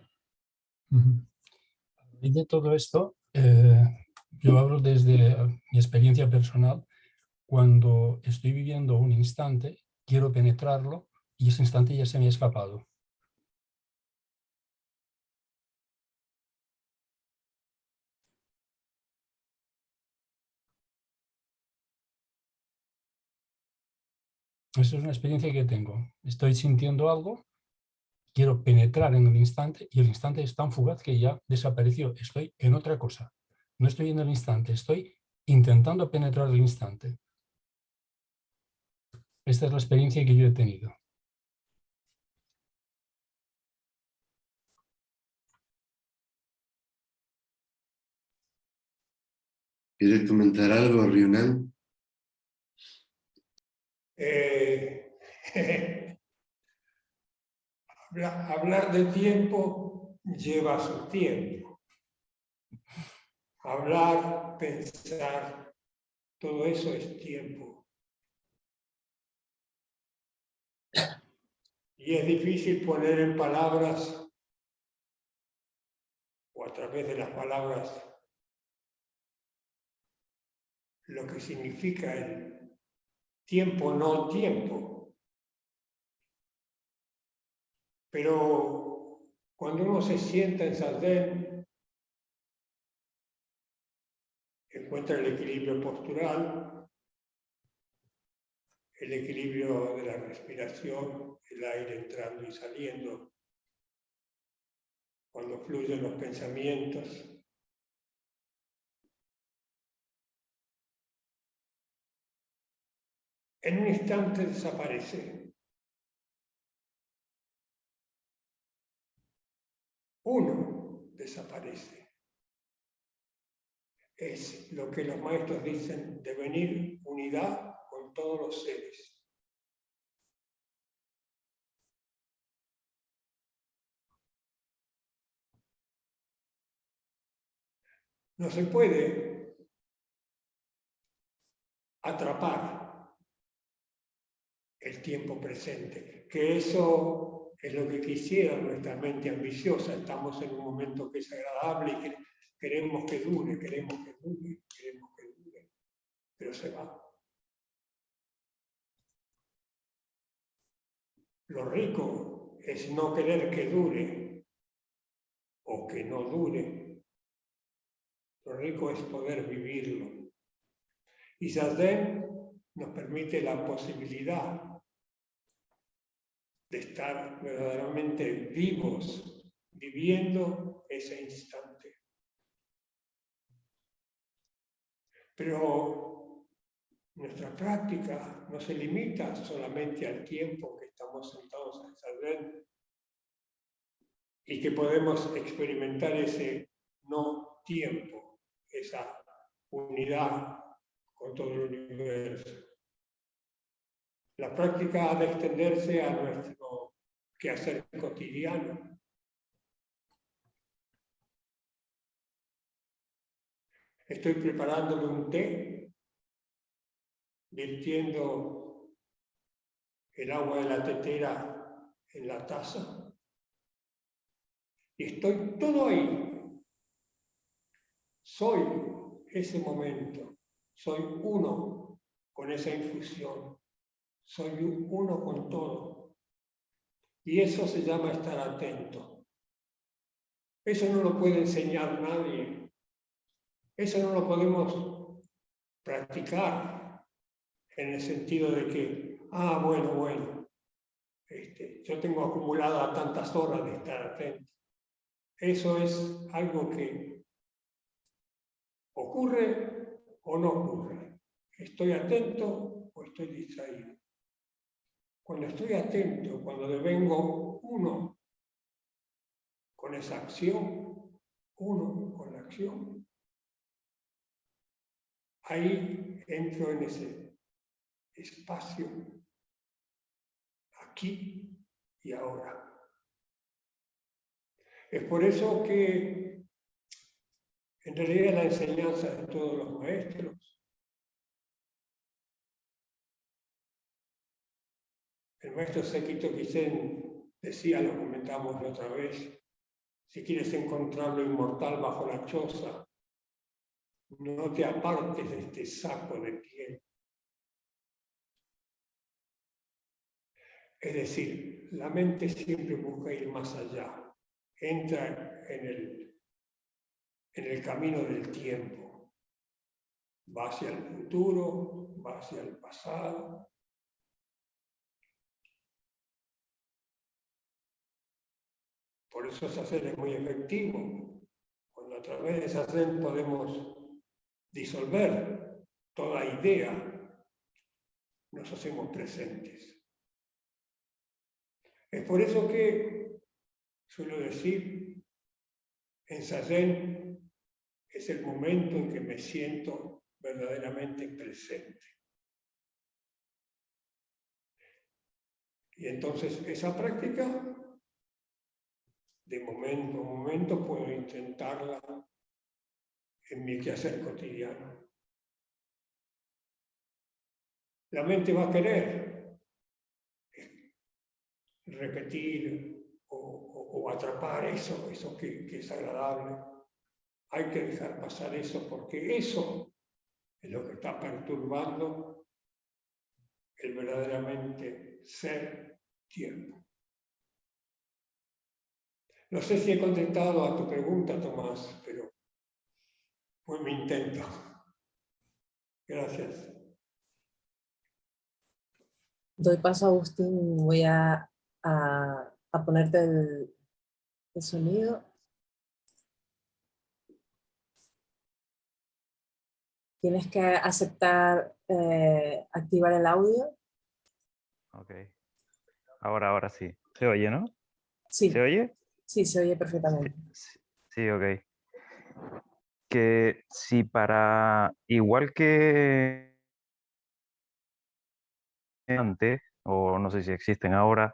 Y de todo esto, yo hablo desde mi experiencia personal. Cuando estoy viviendo un instante, quiero penetrarlo y ese instante ya se me ha escapado. Esa es una experiencia que tengo. Estoy sintiendo algo, quiero penetrar en el instante y el instante es tan fugaz que ya desapareció. Estoy en otra cosa. No estoy en el instante, estoy intentando penetrar el instante. Esta es la experiencia que yo he tenido. ¿Quieres comentar algo, Ryunan? Hablar de tiempo lleva su tiempo. Hablar, pensar, todo eso es tiempo. Y es difícil poner en palabras, o a través de las palabras, lo que significa el tiempo, no tiempo. Pero cuando uno se sienta en Zazen, encuentra el equilibrio postural, el equilibrio de la respiración, el aire entrando y saliendo, cuando fluyen los pensamientos. En un instante desaparece. Uno desaparece. Es lo que los maestros dicen, devenir unidad con todos los seres. No se puede atrapar el tiempo presente, que eso es lo que quisiera nuestra mente ambiciosa. Estamos en un momento que es agradable y que queremos que dure, queremos que dure, queremos que dure, pero se va. Lo rico es no querer que dure o que no dure. Lo rico es poder vivirlo. Y Zazen nos permite la posibilidad de estar verdaderamente vivos, viviendo ese instante. Pero nuestra práctica no se limita solamente al tiempo que estamos sentados en Zazen y que podemos experimentar ese no tiempo, esa unidad con todo el universo. La práctica ha de extenderse a nuestro quehacer cotidiano. Estoy preparándole un té, vertiendo el agua de la tetera en la taza. Y estoy todo ahí. Soy ese momento. Soy uno con esa infusión. Soy uno con todo. Y eso se llama estar atento. Eso no lo puede enseñar nadie. Eso no lo podemos practicar en el sentido de que, bueno, yo tengo acumulada tantas horas de estar atento. Eso es algo que ocurre o no ocurre. ¿Estoy atento o estoy distraído? Cuando estoy atento, cuando devengo uno con esa acción, uno con la acción, ahí entro en ese espacio aquí y ahora. Es por eso que en realidad la enseñanza de todos los maestros, el maestro Sekito Kisen decía, lo comentamos la otra vez, si quieres encontrar lo inmortal bajo la choza, no te apartes de este saco de piel. Es decir, la mente siempre busca ir más allá, entra en el camino del tiempo, va hacia el futuro, va hacia el pasado. Por eso Zazen es muy efectivo, cuando a través de Zazen podemos disolver toda idea, nos hacemos presentes. Es por eso que suelo decir, en Zazen es el momento en que me siento verdaderamente presente. Y entonces esa práctica, de momento a momento, puedo intentarla en mi quehacer cotidiano. La mente va a querer repetir o atrapar eso que es agradable. Hay que dejar pasar eso porque eso es lo que está perturbando el verdaderamente ser tiempo. No sé si he contestado a tu pregunta, Tomás, pero fue mi intento. Gracias. Doy paso a Agustín, voy a ponerte el sonido. Tienes que aceptar activar el audio. Ok. Ahora sí. ¿Se oye, no? Sí, ¿Se oye? sí, se oye perfectamente. Sí, ok. Que si para, igual que antes, o no sé si existen ahora,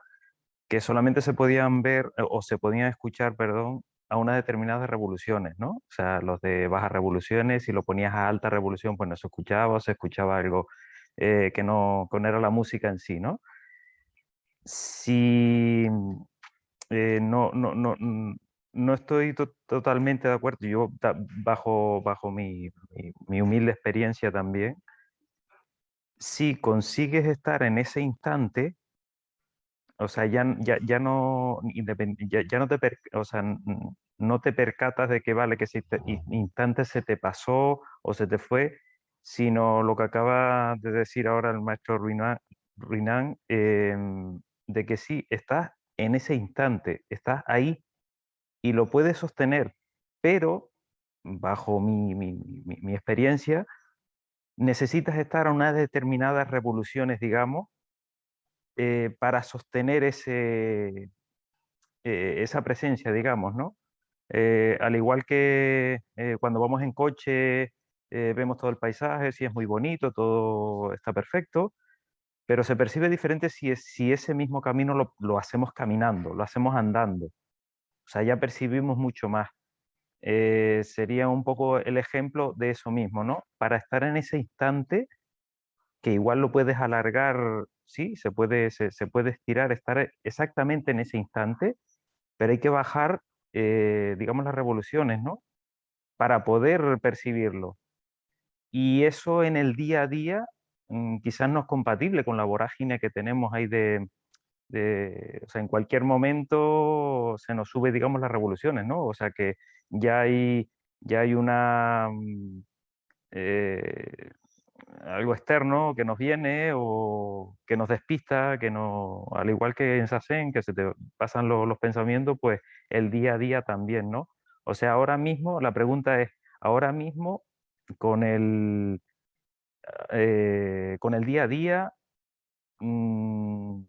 que solamente se podían ver o se podían escuchar, perdón, a unas determinadas revoluciones, ¿no? O sea, los de bajas revoluciones, si lo ponías a alta revolución, pues no se escuchaba, o se escuchaba algo que no era la música en sí, ¿no? Si no estoy totalmente de acuerdo, yo bajo mi humilde experiencia también, si consigues estar en ese instante, o sea, ya no, ya no o sea, no te percatas de que vale, que ese instante se te pasó o se te fue, sino lo que acaba de decir ahora el maestro Ruinán, de que sí, estás en ese instante, estás ahí y lo puedes sostener, pero bajo mi experiencia, necesitas estar a unas determinadas revoluciones, digamos, para sostener esa presencia, digamos, ¿no? Al igual que cuando vamos en coche, vemos todo el paisaje, sí es muy bonito, todo está perfecto, pero se percibe diferente si ese mismo camino lo hacemos caminando, lo hacemos andando. O sea, ya percibimos mucho más. Sería un poco el ejemplo de eso mismo, ¿no? Para estar en ese instante, que igual lo puedes alargar, sí, se puede estirar, estar exactamente en ese instante, pero hay que bajar, digamos, las revoluciones, ¿no? Para poder percibirlo. Y eso en el día a día quizás no es compatible con la vorágine que tenemos ahí o sea, en cualquier momento se nos sube, digamos, las revoluciones, ¿no? O sea que ya hay una, eh, algo externo que nos viene o que nos despista, que no, al igual que en Sazen, que se te pasan los pensamientos, pues el día a día también, ¿no? O sea, ahora mismo, la pregunta es, ahora mismo, con con el día a día, mm,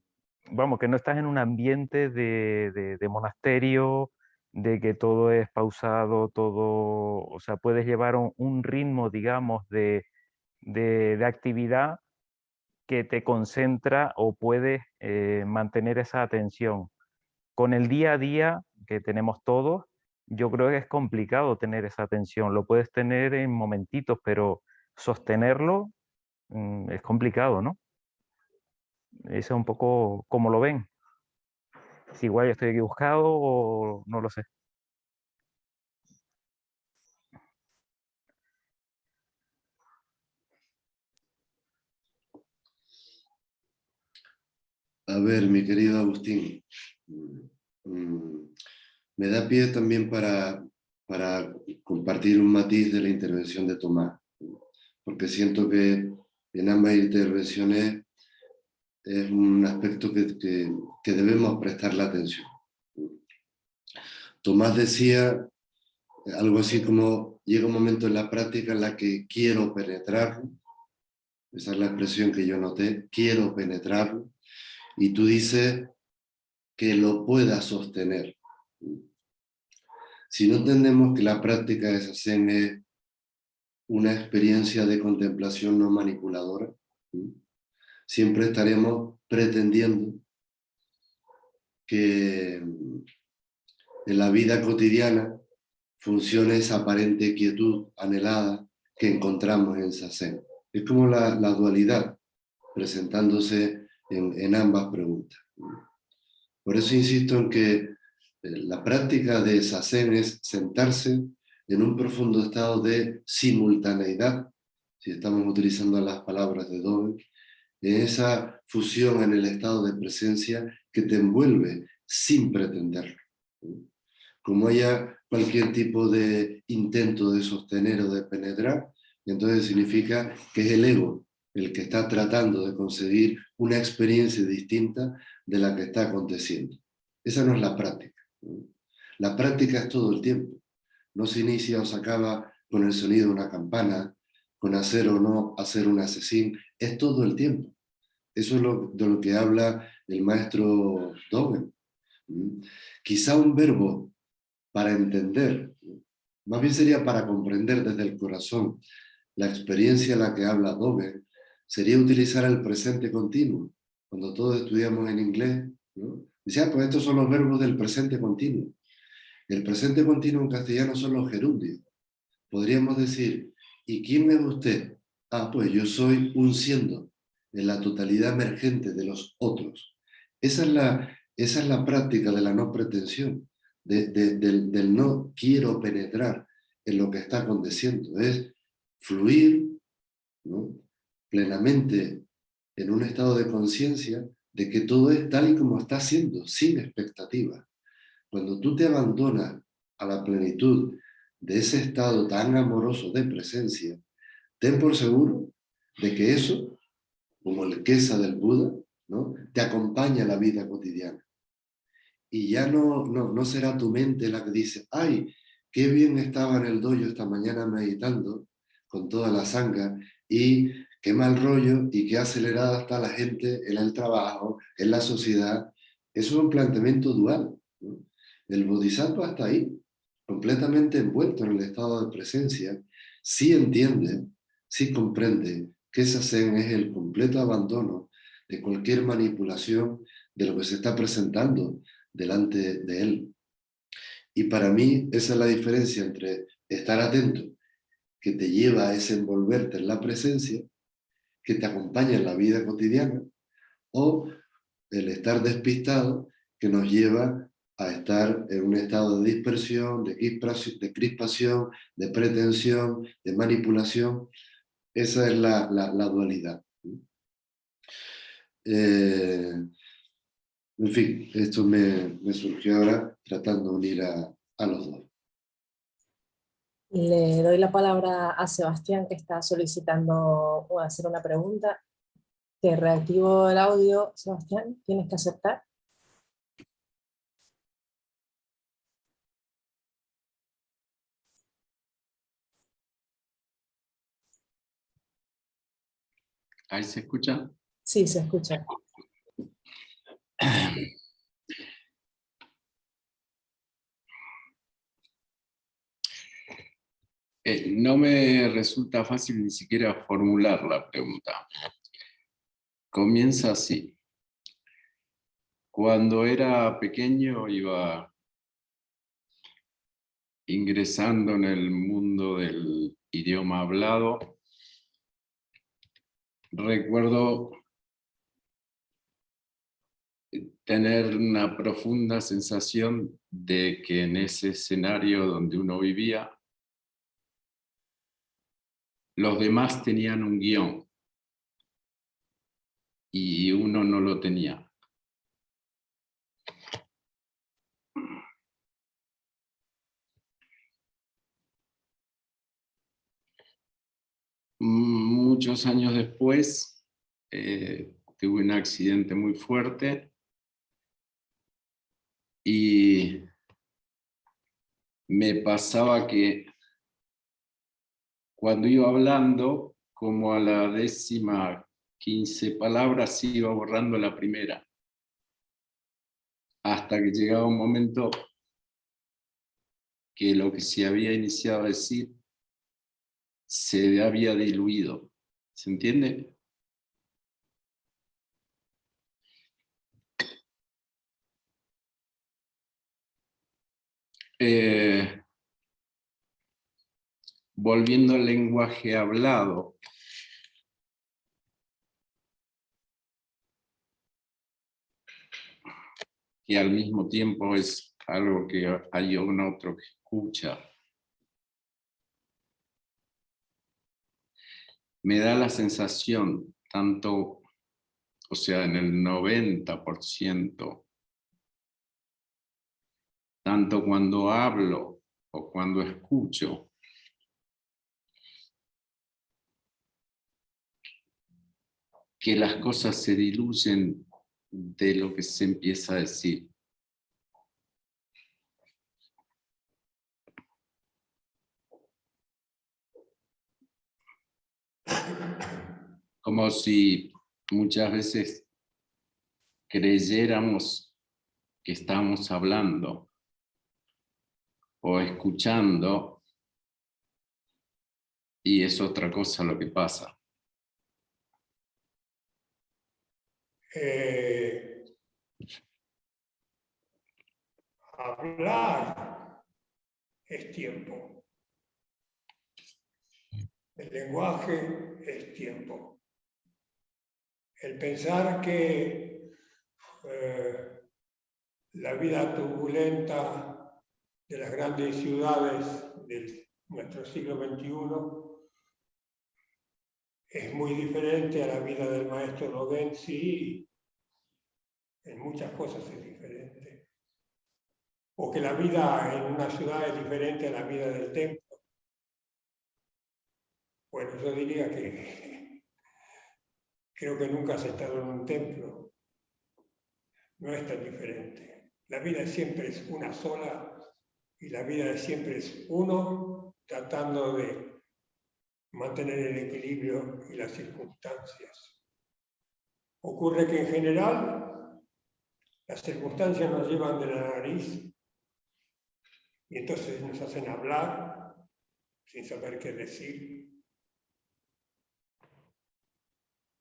vamos, que no estás en un ambiente de monasterio, de que todo es pausado, todo, o sea, puedes llevar un ritmo, digamos, de actividad que te concentra o puedes mantener esa atención. Con el día a día que tenemos todos, yo creo que es complicado tener esa atención. Lo puedes tener en momentitos, pero sostenerlo es complicado, ¿no? Eso es un poco como lo ven. Si igual yo estoy equivocado o no lo sé. A ver, mi querido Agustín, me da pie también para compartir un matiz de la intervención de Tomás, porque siento que en ambas intervenciones es un aspecto que debemos prestarle atención. Tomás decía algo así como: llega un momento en la práctica en la que quiero penetrarlo, esa es la expresión que yo noté, quiero penetrarlo, y tú dices que lo pueda sostener. Si no entendemos que la práctica de Zazen es una experiencia de contemplación no manipuladora, siempre estaremos pretendiendo que en la vida cotidiana funcione esa aparente quietud anhelada que encontramos en Zazen. Es como la dualidad presentándose en ambas preguntas. Por eso insisto en que la práctica de Zazen es sentarse en un profundo estado de simultaneidad, si estamos utilizando las palabras de Dove, en esa fusión en el estado de presencia que te envuelve sin pretenderlo. Como haya cualquier tipo de intento de sostener o de penetrar, entonces significa que es el ego el que está tratando de conseguir una experiencia distinta de la que está aconteciendo. Esa no es la práctica. La práctica es todo el tiempo. No se inicia o se acaba con el sonido de una campana, con hacer o no hacer un asesín, es todo el tiempo. Eso es de lo que habla el maestro Dogen. Quizá un verbo para entender, más bien sería para comprender desde el corazón la experiencia en la que habla Dogen, sería utilizar el presente continuo. Cuando todos estudiamos en inglés, ¿no? Decía, pues estos son los verbos del presente continuo. El presente continuo en castellano son los gerundios. Podríamos decir, ¿y quién es usted? Ah, pues yo soy un siendo, en la totalidad emergente de los otros. Esa es la práctica de la no pretensión, del no quiero penetrar en lo que está aconteciendo. Es fluir, ¿no?, plenamente en un estado de conciencia de que todo es tal y como está siendo, sin expectativas. Cuando tú te abandonas a la plenitud de ese estado tan amoroso de presencia, ten por seguro de que eso, como el Kesa del Buda, ¿no?, te acompaña a la vida cotidiana. Y ya no será tu mente la que dice, ay, qué bien estaba en el dojo esta mañana meditando con toda la sangha, y qué mal rollo y qué acelerada está la gente en el trabajo, en la sociedad. Eso es un planteamiento dual, ¿no? El bodhisattva está ahí, completamente envuelto en el estado de presencia, sí entiende, sí comprende que esa zen es el completo abandono de cualquier manipulación de lo que se está presentando delante de él. Y para mí esa es la diferencia entre estar atento, que te lleva a desenvolverte en la presencia, que te acompaña en la vida cotidiana, o el estar despistado, que nos lleva a estar en un estado de dispersión, de crispación, de pretensión, de manipulación. Esa es la dualidad. En fin, esto me surgió ahora tratando de unir a los dos. Le doy la palabra a Sebastián, que está solicitando hacer una pregunta. Te reactivo el audio, Sebastián, tienes que aceptar. ¿Ahí se escucha? Sí, se escucha. No me resulta fácil ni siquiera formular la pregunta. Comienza así. Cuando era pequeño iba ingresando en el mundo del idioma hablado. Recuerdo tener una profunda sensación de que en ese escenario donde uno vivía, los demás tenían un guión y uno no lo tenía. Muchos años después tuve un accidente muy fuerte y me pasaba que cuando iba hablando, como a la 15ª palabra, se iba borrando la primera, hasta que llegaba un momento que lo que se había iniciado a decir se había diluido. ¿Se entiende? Volviendo al lenguaje hablado, que al mismo tiempo es algo que hay un otro que escucha, me da la sensación, tanto, o sea, en el 90%, tanto cuando hablo o cuando escucho, que las cosas se diluyen de lo que se empieza a decir. Como si muchas veces creyéramos que estamos hablando o escuchando y es otra cosa lo que pasa. Hablar es tiempo. El lenguaje es tiempo. El pensar que la vida turbulenta de las grandes ciudades de nuestro siglo XXI es muy diferente a la vida del maestro Dogen, sí, en muchas cosas es diferente. O que la vida en una ciudad es diferente a la vida del templo. Bueno, yo diría que creo que nunca has estado en un templo. No es tan diferente. La vida siempre es una sola y la vida siempre es uno tratando de mantener el equilibrio y las circunstancias. Ocurre que en general las circunstancias nos llevan de la nariz y entonces nos hacen hablar sin saber qué decir.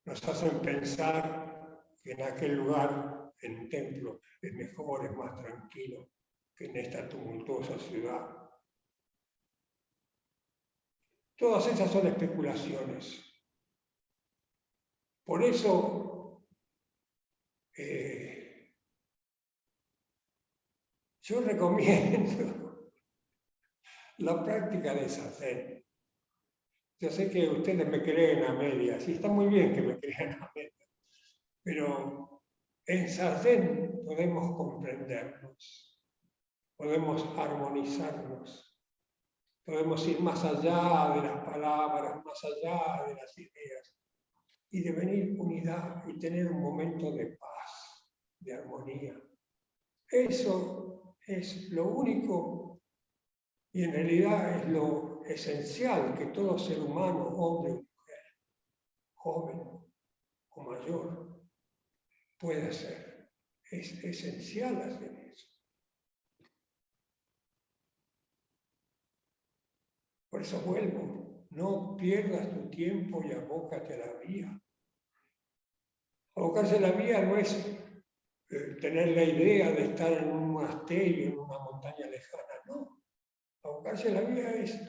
Nos hacen pensar que en aquel lugar, en un templo, es mejor, es más tranquilo que en esta tumultuosa ciudad. Todas esas son especulaciones. Por eso, yo recomiendo la práctica de Zazen. Yo sé que ustedes me creen a medias, y está muy bien que me crean a medias, pero en Zazen podemos comprendernos, podemos armonizarnos, podemos ir más allá de las palabras, más allá de las ideas, y devenir unidad y tener un momento de paz, de armonía. Eso es lo único y en realidad es lo esencial que todo ser humano, hombre o mujer, joven o mayor, puede hacer. Es esencial hacer eso. Por eso vuelvo, no pierdas tu tiempo y abócate a la vía. Abocarse a la vida no es tener la idea de estar en un monasterio, en una montaña lejana, no. Abocarse a la vida es,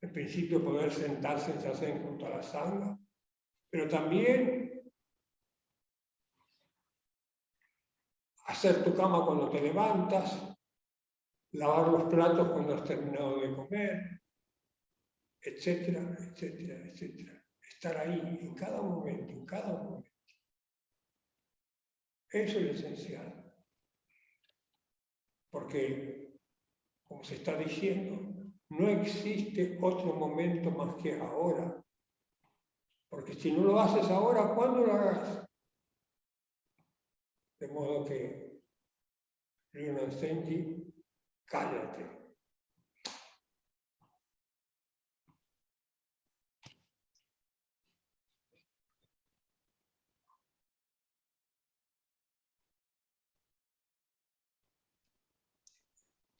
en principio, poder sentarse en zazen junto a la sangha, pero también hacer tu cama cuando te levantas, lavar los platos cuando has terminado de comer, etcétera, etcétera, etcétera. Estar ahí en cada momento, en cada momento. Eso es esencial. Porque, como se está diciendo, no existe otro momento más que ahora. Porque si no lo haces ahora, ¿cuándo lo harás? De modo que, Ryonan Senji, cállate.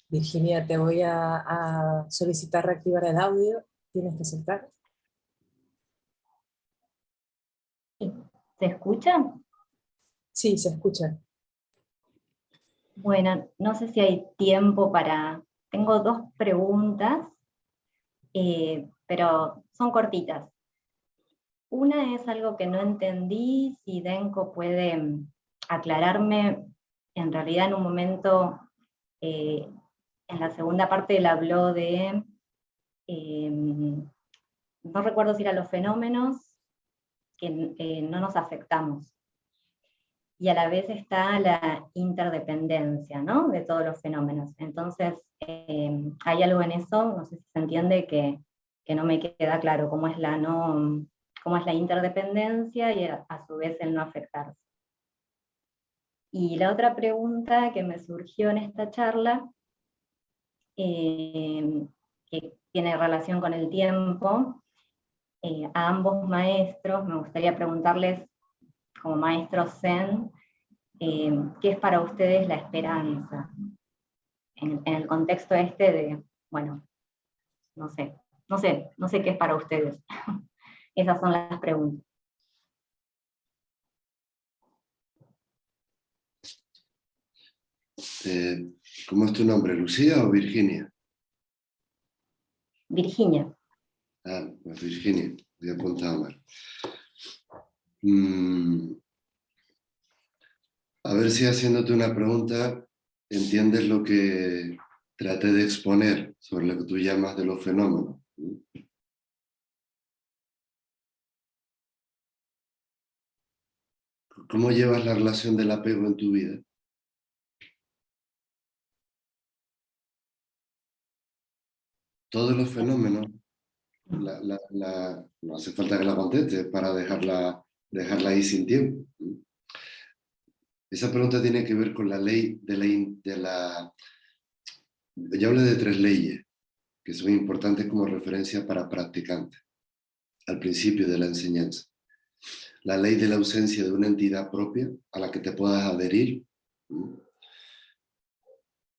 Virginia, te voy a solicitar reactivar el audio. Tienes que aceptar. ¿Se escucha? Sí, se escucha. Bueno, no sé si hay tiempo para... Tengo 2 preguntas, pero son cortitas. Una es algo que no entendí, si Denko puede aclararme. En realidad en un momento, en la segunda parte él habló de, no recuerdo si eran los fenómenos que no nos afectamos. Y a la vez está la interdependencia, ¿no?, de todos los fenómenos. Entonces, hay algo en eso, no sé si se entiende, que no me queda claro cómo es la interdependencia y a su vez el no afectarse. Y la otra pregunta que me surgió en esta charla, que tiene relación con el tiempo, a ambos maestros me gustaría preguntarles, como maestros Zen, ¿qué es para ustedes la esperanza? En el contexto este de, bueno, no sé qué es para ustedes. Esas son las preguntas. ¿Cómo es tu nombre? ¿Lucía o Virginia? Virginia. Ah, pues Virginia, voy a apuntar mal. A ver si haciéndote una pregunta entiendes lo que traté de exponer sobre lo que tú llamas de los fenómenos. ¿Cómo llevas la relación del apego en tu vida? Todos los fenómenos, no hace falta que la contestes para dejarla ahí sin tiempo. Esa pregunta tiene que ver con la ley Yo hablé de 3 leyes que son importantes como referencia para practicantes al principio de la enseñanza. La ley de la ausencia de una entidad propia a la que te puedas adherir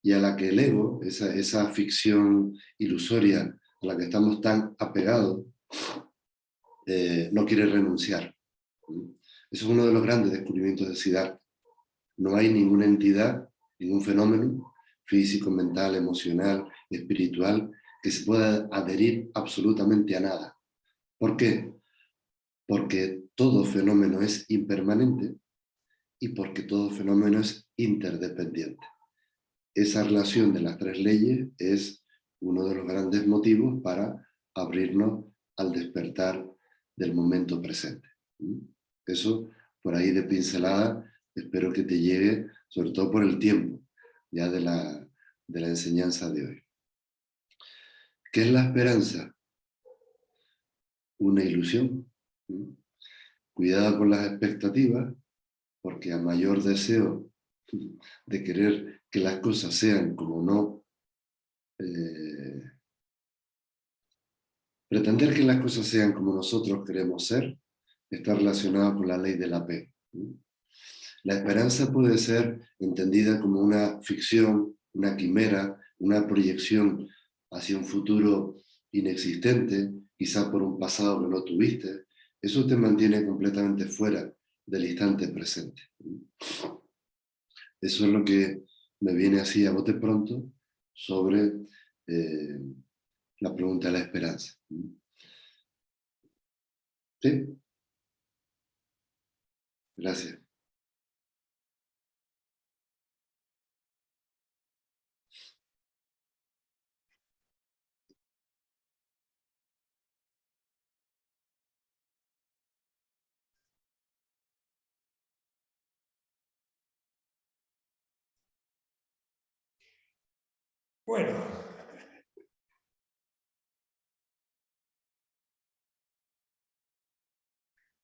y a la que el ego, esa ficción ilusoria a la que estamos tan apegados, no quiere renunciar. Eso es uno de los grandes descubrimientos de Siddhartha. No hay ninguna entidad, ningún fenómeno físico, mental, emocional, espiritual, que se pueda adherir absolutamente a nada. ¿Por qué? Porque todo fenómeno es impermanente y porque todo fenómeno es interdependiente. Esa relación de las 3 leyes es uno de los grandes motivos para abrirnos al despertar del momento presente. Eso, por ahí de pincelada, espero que te llegue, sobre todo por el tiempo ya de la enseñanza de hoy. ¿Qué es la esperanza? Una ilusión. Cuidado con las expectativas, porque a mayor deseo de querer que las cosas sean como no, pretender que las cosas sean como nosotros queremos ser, está relacionado con la ley del apego. La esperanza puede ser entendida como una ficción, una quimera, una proyección hacia un futuro inexistente, quizá por un pasado que no tuviste. Eso te mantiene completamente fuera del instante presente. Eso es lo que me viene así a bote pronto sobre la pregunta de la esperanza. ¿Sí? Gracias. Bueno,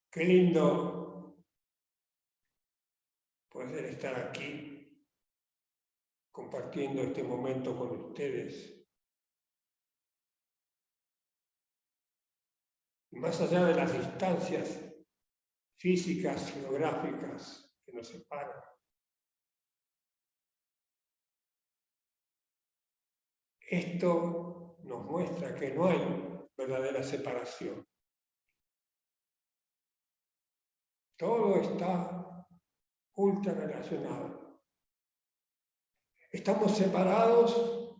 qué lindo poder estar aquí compartiendo este momento con ustedes. Y más allá de las distancias físicas, geográficas que nos separan, esto nos muestra que no hay verdadera separación. Todo está ultra relacionado. Estamos separados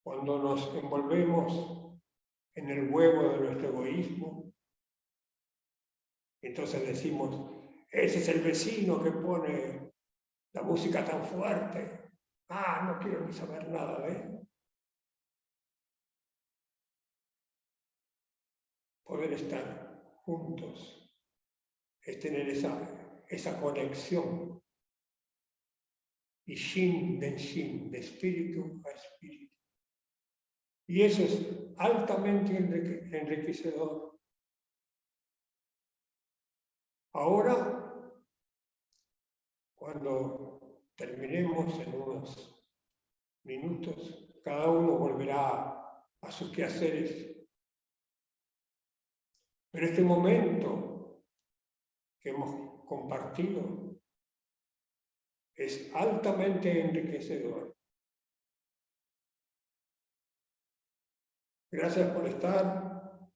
cuando nos envolvemos en el huevo de nuestro egoísmo. Entonces decimos, ese es el vecino que pone la música tan fuerte. Ah, no quiero ni saber nada de él. Poder estar juntos es tener esa conexión. Y Shin den Shin, de espíritu a espíritu. Y eso es altamente enriquecedor. Ahora, cuando terminemos en unos minutos, cada uno volverá a sus quehaceres. Pero este momento que hemos compartido es altamente enriquecedor. Gracias por estar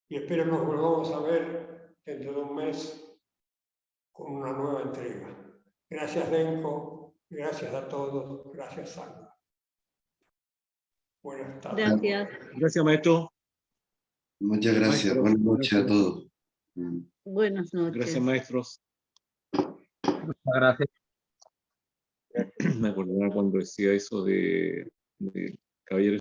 y espero nos volvamos a ver dentro de un mes con una nueva entrega. Gracias, Denko. Gracias a todos. Gracias, Sandra. Buenas tardes. Gracias. Gracias, maestro. Muchas gracias. Maestro, Buenas noches a gracias. todos. Buenas noches. Gracias, maestros. Muchas gracias. Me acordaba cuando decía eso de caballero